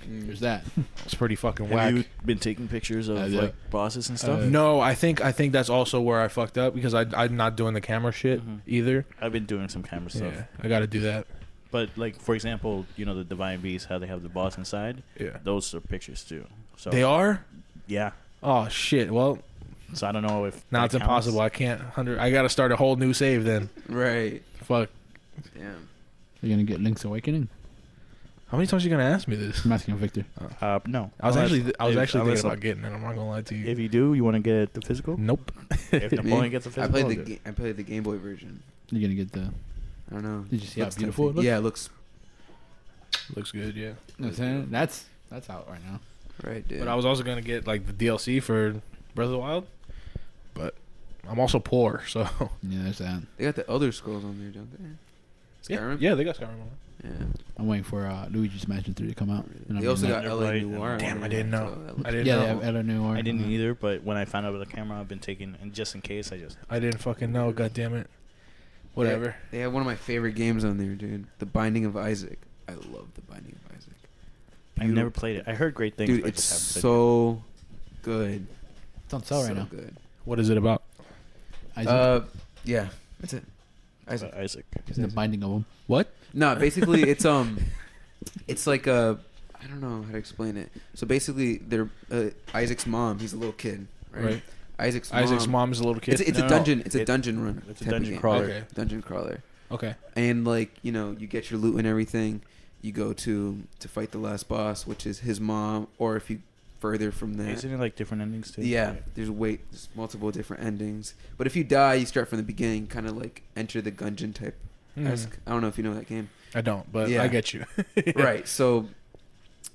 There's that. it's pretty fucking Have whack. you been taking pictures of Yeah. like bosses and stuff? No, I think that's also where I fucked up because I'm not doing the camera shit Mhm. either. I've been doing some camera stuff. Yeah, I got to do that. But like for example, you know the Divine Beast, how they have the boss inside. Yeah, Those are pictures too. So they are. Yeah. Oh shit. Well, So I don't know if now that it's impossible. counts. I can't. I got to start a whole new save then. Right. Fuck. Damn. You're gonna get Link's Awakening. How many times are you gonna ask me this? I'm asking Victor. No. I was actually Unless thinking about getting it. I'm not gonna lie to you. If you do, you want to get the physical? Nope. If Napoleon gets the I physical, played the Game Boy version. You're gonna get the. I don't know. Did you see how Looks beautiful it tempting. looks? Yeah, it looks Looks good, yeah. You know what I'm saying? That's out right now. right, dude. But I was also gonna get like the DLC for Breath of the Wild, but I'm also poor, so Yeah, there's that. They got the Elder Scrolls on there, don't they? Skyrim. yeah, they got Skyrim on. Yeah. I'm waiting for Luigi's Mansion 3 to come out. And They I'm also gonna- got LA Noir. Damn, on I there, didn't know. so that looks- I didn't Yeah, know. they have Ella Noir. I didn't either, but when I found out about the camera, I've been taking, and just in case, I didn't fucking know. God damn it. Whatever. They have one of my favorite games on there, dude. The Binding of Isaac. I love The Binding of Isaac. I've never played it. I heard great things, Dude, but I it's just haven't so good. It's on sale right So now. good. What is it about? Isaac, Yeah, that's it. played it. Isaac. Isaac. the binding of them. What? No, basically it's like a, I don't know how to explain it. So basically, they're Isaac's mom. He's a little kid, right? Isaac's mom is a little kid. It's No, a dungeon. no, It's a dungeon run. it's a type of dungeon game. crawler. Okay. Dungeon crawler. Okay. And like you get your loot and everything. You go to fight the last boss, which is his mom, or if you further from that. Isn't it like different endings too? Yeah, there's multiple different endings. But if you die, you start from the beginning, kind of like Enter the Gungeon type. I don't know if you know that game. I don't, but Yeah. I get you. Right. So,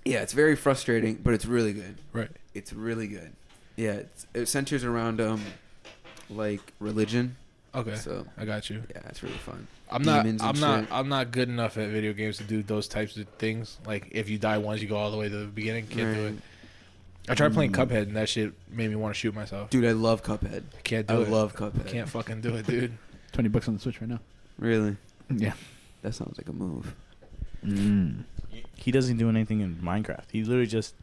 yeah, it's very frustrating, but it's really good. Right. It's really good. Yeah, it centers around like religion. Okay. So I got you. yeah, it's really fun. I'm Demons and shit. I'm not good enough at video games to do those types of things. Like if you die once, you go all the way to the beginning. Can't do it. Right. I tried playing Cuphead and that shit made me want to shoot myself. Dude, I love Cuphead. Can't I do it. love Cuphead. Can't fucking do it, dude. $20 on the Switch right now. Really? Yeah. That sounds like a move. He doesn't do anything in Minecraft. He literally just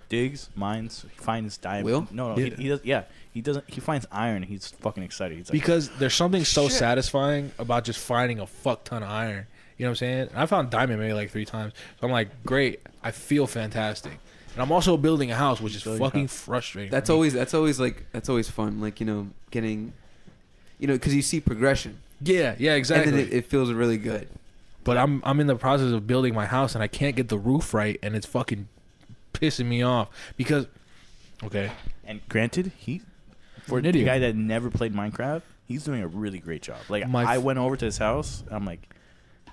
digs, mines, finds diamonds. Will? No, Yeah. he does. Yeah, he doesn't. He finds iron. He's fucking excited. He's like, Because there's something so Shit. satisfying about just finding a fuck ton of iron. You know what I'm saying? And I found diamond maybe like 3 times. So I'm like, great. I feel fantastic. And I'm also building a house, which is Building a fucking house. frustrating. That's for me. always fun. Like getting, because you see progression, Yeah, exactly. and then it feels really good. But I'm in the process of building my house and I can't get the roof right and it's fucking pissing me off because okay. and granted, for An the idiot. guy that never played Minecraft, he's doing a really great job. Like I went over to his house. I'm like,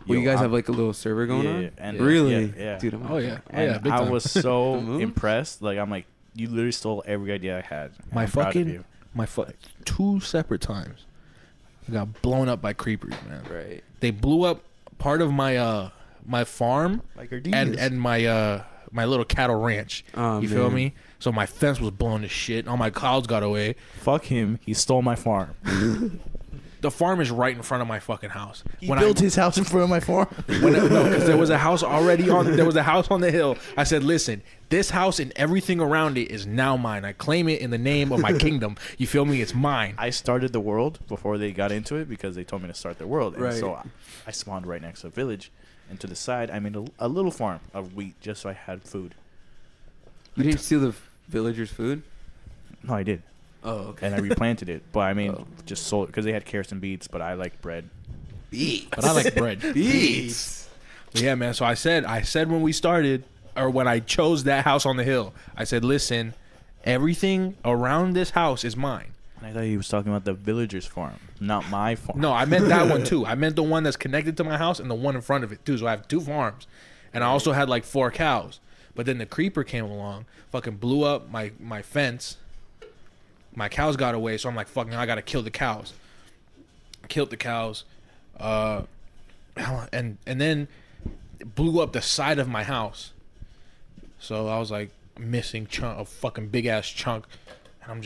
Well, you yo, guys I'm- have like a little server going Yeah, on? yeah, and- Really? yeah, yeah. Dude, I'm Oh yeah. Oh And yeah, big I time. was so The move? impressed. Like I'm like, you literally stole every idea I had. My I'm proud of fucking you. my 2 separate times I got blown up by creepers, man. Right. They blew up part of my my farm Like and my my little cattle ranch. Oh, You feel man. me? So my fence was blown to shit. All my cows got away. fuck him. He stole my farm. The farm is right in front of my fucking house. He built his house in front of my farm. Because there was a house already on. There was a house on the hill. I said, "Listen, this house and everything around it is now mine. I claim it in the name of my kingdom. You feel me? It's mine." I started the world before they got into it because they told me to start their world. And Right. so I spawned right next to a village. And to the side, I made a little farm of wheat just so I had food. You didn't steal the villagers' food? No, I did. Oh, okay. And I replanted it. But I mean, Oh. just sold it because they had carrots and beets, but I like bread. Beats. But I like bread. Beats. But yeah, man. So I said when we started, or when I chose that house on the hill, I said, "Listen, everything around this house is mine." And I thought he was talking about the villager's farm, not my farm. No, I meant that one too. I meant the one that's connected to my house and the one in front of it too. So I have 2 farms, and I also had like 4 cows. But then the creeper came along, fucking blew up my fence. My cows got away, so I'm like, fucking, I gotta kill the cows. Killed the cows, and then it blew up the side of my house. So I was like missing a fucking big ass chunk, and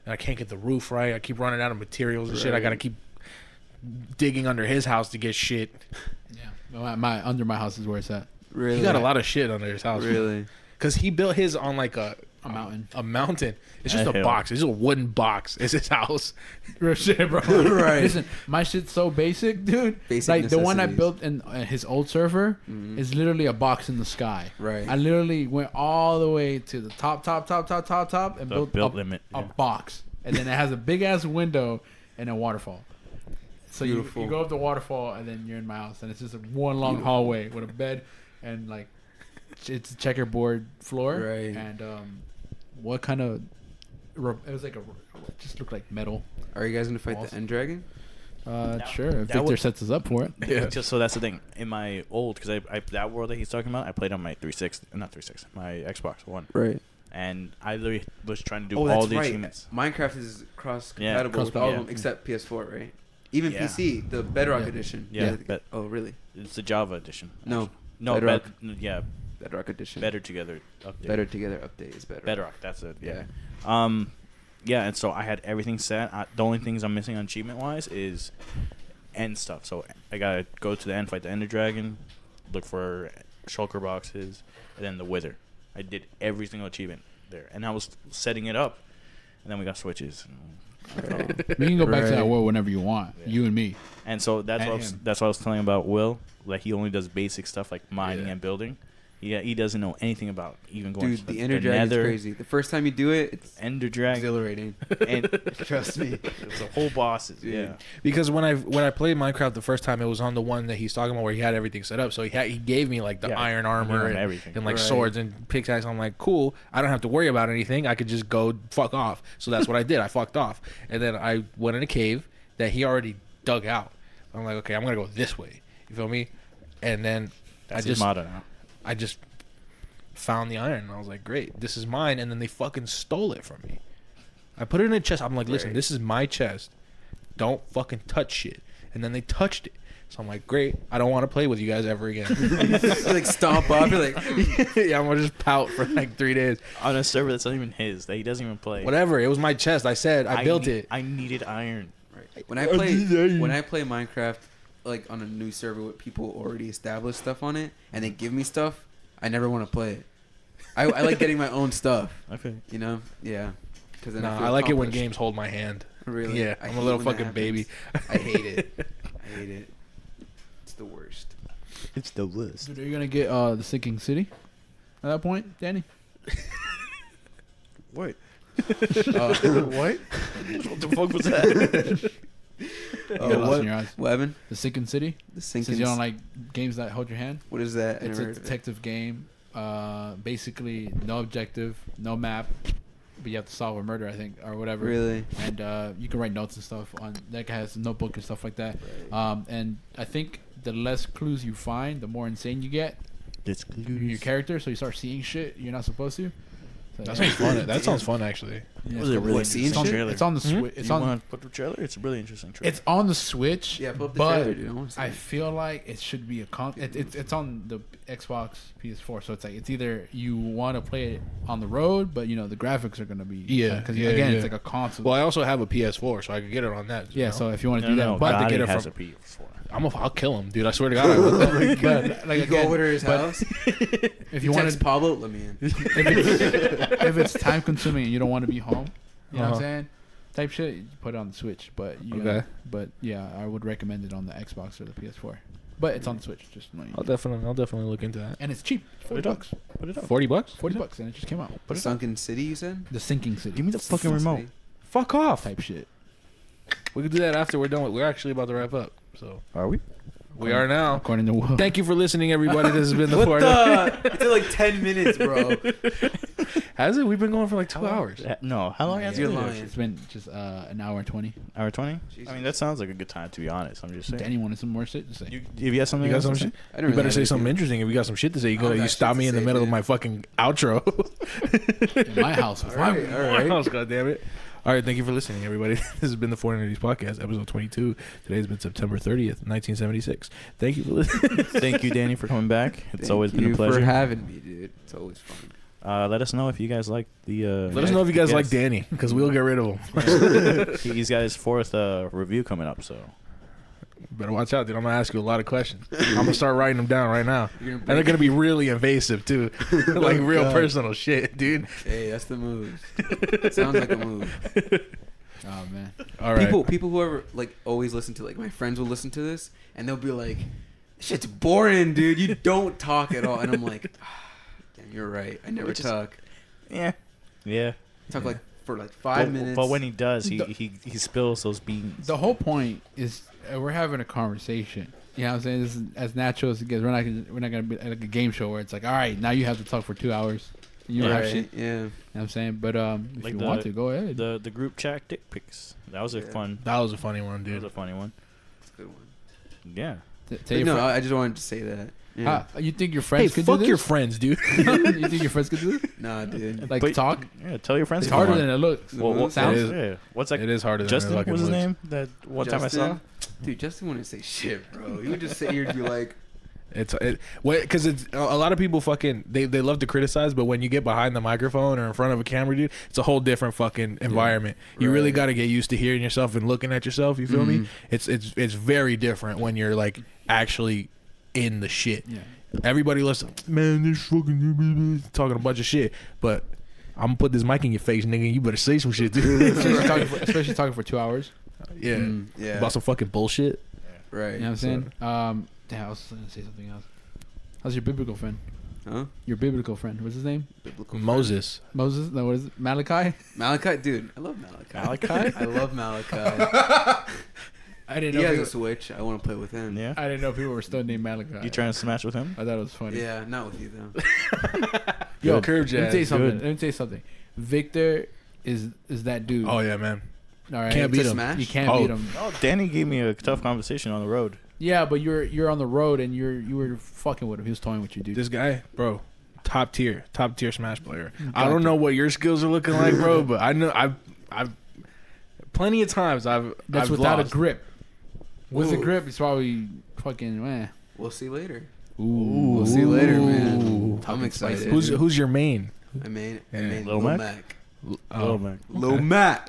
and I can't get the roof right. I keep running out of materials and shit. I Right. gotta keep digging under his house to get shit. Yeah. Under my house is where it's at. Really? He got a lot of shit under his house. Really? Because he built his on like a mountain. A mountain. It's just A a hill. box. It's just a wooden box. It's his house. Real shit, bro. Right. Listen, my shit's so basic, dude. Basic like the one I necessities. built in his old server is literally a box in the sky. Right. I literally went all the way to the top, and The built built a, limit. a yeah. box, and then it has a big ass window and a waterfall. So you Beautiful. go up the waterfall and then you're in my house, and it's just one long hallway with a bed and like it's a checkerboard floor. Right. And what kind of? It was like it just looked like metal. Are you guys gonna fight Walls. the End Dragon? Sure. If that Victor would- sets us up for it. Yeah. Just so that's the thing. In my old, because I that world that he's talking about, I played on my 360, not 360, my Xbox One, Right. and I literally was trying to do Oh, all that's the right. achievements. Minecraft is cross Yeah, compatible with all of them yeah. except PS4, right? Even Yeah. PC, the Bedrock Yeah. edition. Yeah, but Oh, really? it's the Java edition. No. No, Bedrock. yeah, Bedrock edition. Better Together update. Better Together update is better. Bedrock, that's it. Yeah. Yeah, and so I had everything set. The only things I'm missing on achievement wise is end stuff. So I gotta go to the end, fight the Ender Dragon, look for shulker boxes, and then the Wither. I did every single achievement there, and I was setting it up, and then we got switches. We can go back to that Right. world whenever you want. Yeah. You and me. And so that's And what him. that's what I was telling about Will. Like he only does basic stuff like mining Yeah. and building. He doesn't know anything about even going Dude, to the Ender Dragon is Nether, crazy. The first time you do it, it's Ender Dragon, exhilarating. and Trust me. it's a whole bosses. Dude. Yeah. Because when I played Minecraft the first time, it was on the one that he's talking about where he had everything set up. So he gave me like the Yeah, iron armor and everything. and like Right. swords and pickaxe. I'm like, cool. I don't have to worry about anything. I could just go fuck off. So that's what I did. I fucked off, and then I went in a cave that he already dug out. I'm like, okay, I'm gonna go this way. You feel me? And then That's I his just motto now. I just found the iron and I was like, great, this is mine. And then they fucking stole it from me. I put it in a chest. I'm like, listen, Right. this is my chest. Don't fucking touch shit. And then they touched it. So I'm like, great, I don't want to play with you guys ever again. You like stomp off. You're like, Yeah, I'm gonna just pout for like 3 days. On a server that's not even his, that he doesn't even play. Whatever. It was my chest. I said I built it. I needed iron. right. When I play Minecraft, like on a new server with people already established stuff on it, and they give me stuff, I never want to play it. I like getting my own stuff. Okay. You know? Yeah. Because No, I like it when games hold my hand. Really? Yeah, I I'm a hate little when that fucking happens. baby. I hate it. I hate it. It's the worst. It's the worst. Dude, are you gonna get the sinking city at that point, Danny? What? What? What the fuck was that? You got lost what? in your eyes. What, Evan? The sinking city. The Since sinking. you don't like games that hold your hand, What is that? I it's never a heard of it. detective game. Basically, no objective, no map, but you have to solve a murder, I think, or whatever. Really? And you can write notes and stuff on. That guy has a notebook and stuff like that. And I think the less clues you find, the more insane you get. It's Your character, so you start seeing shit you're not supposed to. So, That yeah. sounds fun. That sounds fun actually. Yeah, Was it's it cool. really What, seeing interesting shit? trailer? It's on the Hmm? Switch. It's you on. want to put the trailer? It's a really interesting trailer. It's on the Switch. Yeah, pull up the but trailer, dude. I want to see I it. feel like it should be it's on the Xbox PS4, so it's like it's either you want to play it on the road, but you know the graphics are gonna be because yeah, again yeah. it's like a console. Well, I also have a PS4, so I could get it on that. yeah, so if you want to no, do that, no, but to Gotti get it has from- a PS4. I'll kill him, dude. I swear to God. I will. but like You go again, over to his but house. if you Text want to, Pablo, let me in. if it's time consuming and you don't want to be home, you know what I'm Uh-huh. saying? Type shit, you put it on the Switch, but you Okay. but yeah, I would recommend it on the Xbox or the PS4. But it's on the Switch, just so you know. I'll definitely look into that. And it's cheap, Put it $40. up. Put it up. $40? $40, and it just came out. The Sunken City, you said? The Sinking City. Give me the fucking remote. Fuck off. type shit. We can do that after we're done. We're actually about to wrap up. So Are we? we are now. According to Will. Thank you for listening, everybody. This has been the What Four. the? It's like 10 minutes, bro. Has it? We've been going for like 2 hours. No. How long has it You're been? lying. It's been just an hour and 20. Hour 20? Jesus. I mean, that sounds like a good time, to be honest. I'm just saying. Danny wanted some more shit to say. If you got something You got else some to say? shit? I don't You really better have say something anything. interesting. If you got some shit to say, you I don't got you shit stop to me in the say, middle of dude. my fucking outro. In my house. With All right, my- all right. House, God damn it. All right, thank you for listening, everybody. This has been the Four Entities Podcast, episode 22. Today's been September 30th, 1976. Thank you for listening. Thank you, Danny, for coming back. It's Thank always been you a pleasure. for having me, dude. It's always fun. Let us know if you guys like the. Let us know if you guys like guest. Danny, because we'll get rid of him. He's got his 4th review coming up, so. Better watch out, dude. I'm going to ask you a lot of questions. I'm going to start writing them down right now. You're And they're going to be really invasive, too. Like real God. personal shit, dude. Hey, that's the move. Sounds like a move. Oh, man. All right. People who ever like always listen to, like, my friends will listen to this and they'll be like, "Shit's boring, dude. You don't talk at all." And I'm like, damn, you're right. I never Which is- talk. Yeah. Yeah. I talk for 5 minutes. But when he does, he spills those beans. The whole point is we're having a conversation. You know what I'm saying? This is as natural as it gets. We're not gonna be like a game show where it's like, all right, now you have to talk for 2 hours. You don't have shit. Yeah. You know what I'm saying? But if Like you the- want to, go ahead. The group chat dick pics. That was a fun. That was a funny one, That was dude. a funny one. That's a good one. Yeah. Tell But your no, friend- I just wanted to say that. Yeah. you think your Hey, friends could do fuck this? your friends, dude. You think your friends could do this? Nah, dude. Like But- talk? Yeah. Tell your friends. It's if you harder want. than it looks. Well, what Sounds? It is. Yeah. What's that? It is harder than Justin it was fucking his looks. name? That one time I saw. Justin? Dude, Justin wouldn't say shit, bro. He would just sit here and be like, Because it's a lot of people fucking they love to criticize, but when you get behind the microphone or in front of a camera, dude, it's a whole different fucking environment. You really Right. got to get used to hearing yourself and looking at yourself. You feel me? It's very different when you're like actually in the shit. Yeah. Everybody listen, man, this fucking talking a bunch of shit, but I'm gonna put this mic in your face, nigga. You better say some shit, dude. Especially talking for 2 hours. Yeah, yeah. about some fucking bullshit. Right. You know what I'm saying? Damn, I was going to say something else. How's your biblical friend? Huh? Your biblical friend. What's his name? Biblical Moses. Moses? No, what is it? Malachi? Malachi, dude, I love Malachi. Malachi? I love Malachi. I didn't He know. has a People, Switch. I want to play with him. Yeah. I didn't know people were still named Malachi. You trying to smash with him? I thought it was funny. Yeah, not with you though. Yo, Curve let me tell you jazz. something. Good. Let me tell you something. Victor is that dude. Oh yeah, man. All right. Can't beat To him. smash? You can't Oh. beat him. Oh, Danny gave me a tough conversation on the road. Yeah, but you're on the road and you were fucking with him. He was toying with you, dude. This guy, bro, top tier Smash player. I Got don't you. know what your skills are looking like, bro, but I know I've plenty of times I've Without lost. a grip. With a Ooh. grip, he's probably fucking. We'll see later. Ooh. We'll see later, Ooh. man. Talking I'm excited. spicy. Who's your main? I mean, Yeah. Lil Lil Mac? Mac. Oh, man. Lil Mac.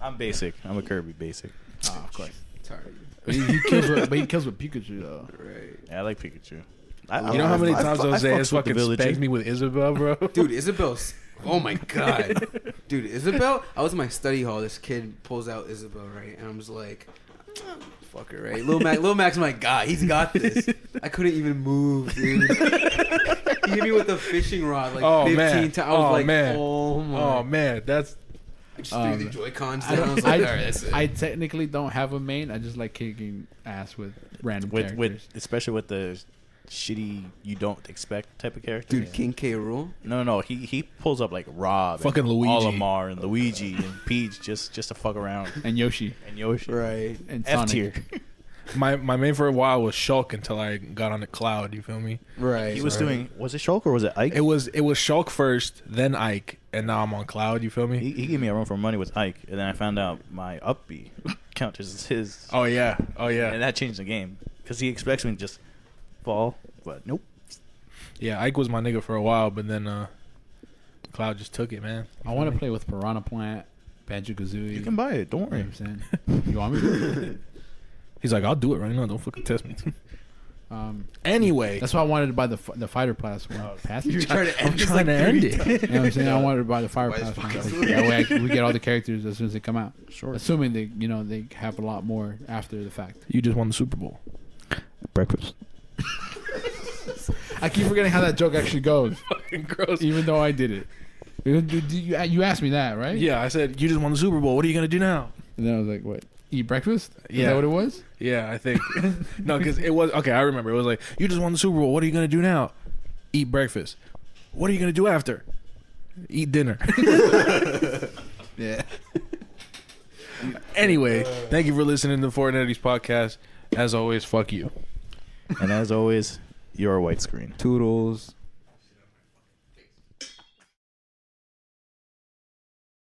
I'm basic. I'm a Kirby basic. Oh, of course. Sorry. But he kills with Pikachu though. Right. Yeah, I like Pikachu. You know how many I times fucks Jose has with the fucking villager. spanked me with Isabel, bro? Dude, Isabel's. Oh my god. Dude, Isabel. I was in my study hall. This kid pulls out Isabel, right? And I'm just like, fuck her, right? Lil Mac's my guy. He's got this. I couldn't even move, dude. He hit me with a fishing rod like 15 times. I was like, oh my. Oh man, that's I just threw the Joy-Cons I, down. I don't, was like, all right, that's it. I technically don't have a main. I just like kicking ass with random characters. with especially with the shitty you don't expect type of character. Dude, King K. Rool. No. He pulls up like Rob, Fucking and Luigi. Olimar, and Luigi, and Peach just to fuck around, And Yoshi and Yoshi. Right. and F Sonic. tier. my main for a while was Shulk until I got on the Cloud. You feel me? Right. He was right. doing. Was it Shulk or was it Ike? It was Shulk first, then Ike, and now I'm on Cloud. You feel me? He gave me a run for money with Ike, and then I found out my up B count is his. Oh yeah, And that changed the game because he expects me to just fall, but nope. yeah. Ike was my nigga for a while, but then Cloud just took it, man. I want to play with Piranha Plant, Banjo Kazooie. You can buy it. Don't You know worry. what I'm saying? You want me to? He's like, I'll do it right now. Don't fucking test me. Um, Anyway, that's why I wanted to buy the fighter pass one. Pass? You're trying to I'm end this trying like to end 30 it. You know what I'm saying? I wanted to buy the fire Why is pass one. fucking- Like, that way we get all the characters as soon as they come out. Sure. Assuming they have a lot more after the fact. you just won the Super Bowl. Breakfast. I keep forgetting how that joke actually goes, Fucking gross. even though I did it. You asked me that, right? Yeah, I said you just won the Super Bowl. What are you gonna do now? And then I was like, what? Eat breakfast? Is Yeah. that what it was? Yeah, I think. No, because it was okay. I remember it was like you just won the Super Bowl. What are you gonna do now? Eat breakfast. What are you gonna do after? Eat dinner. Yeah. Anyway, thank you for listening to the Fortnite's podcast. As always, fuck you. And as always, you're a white screen. Toodles.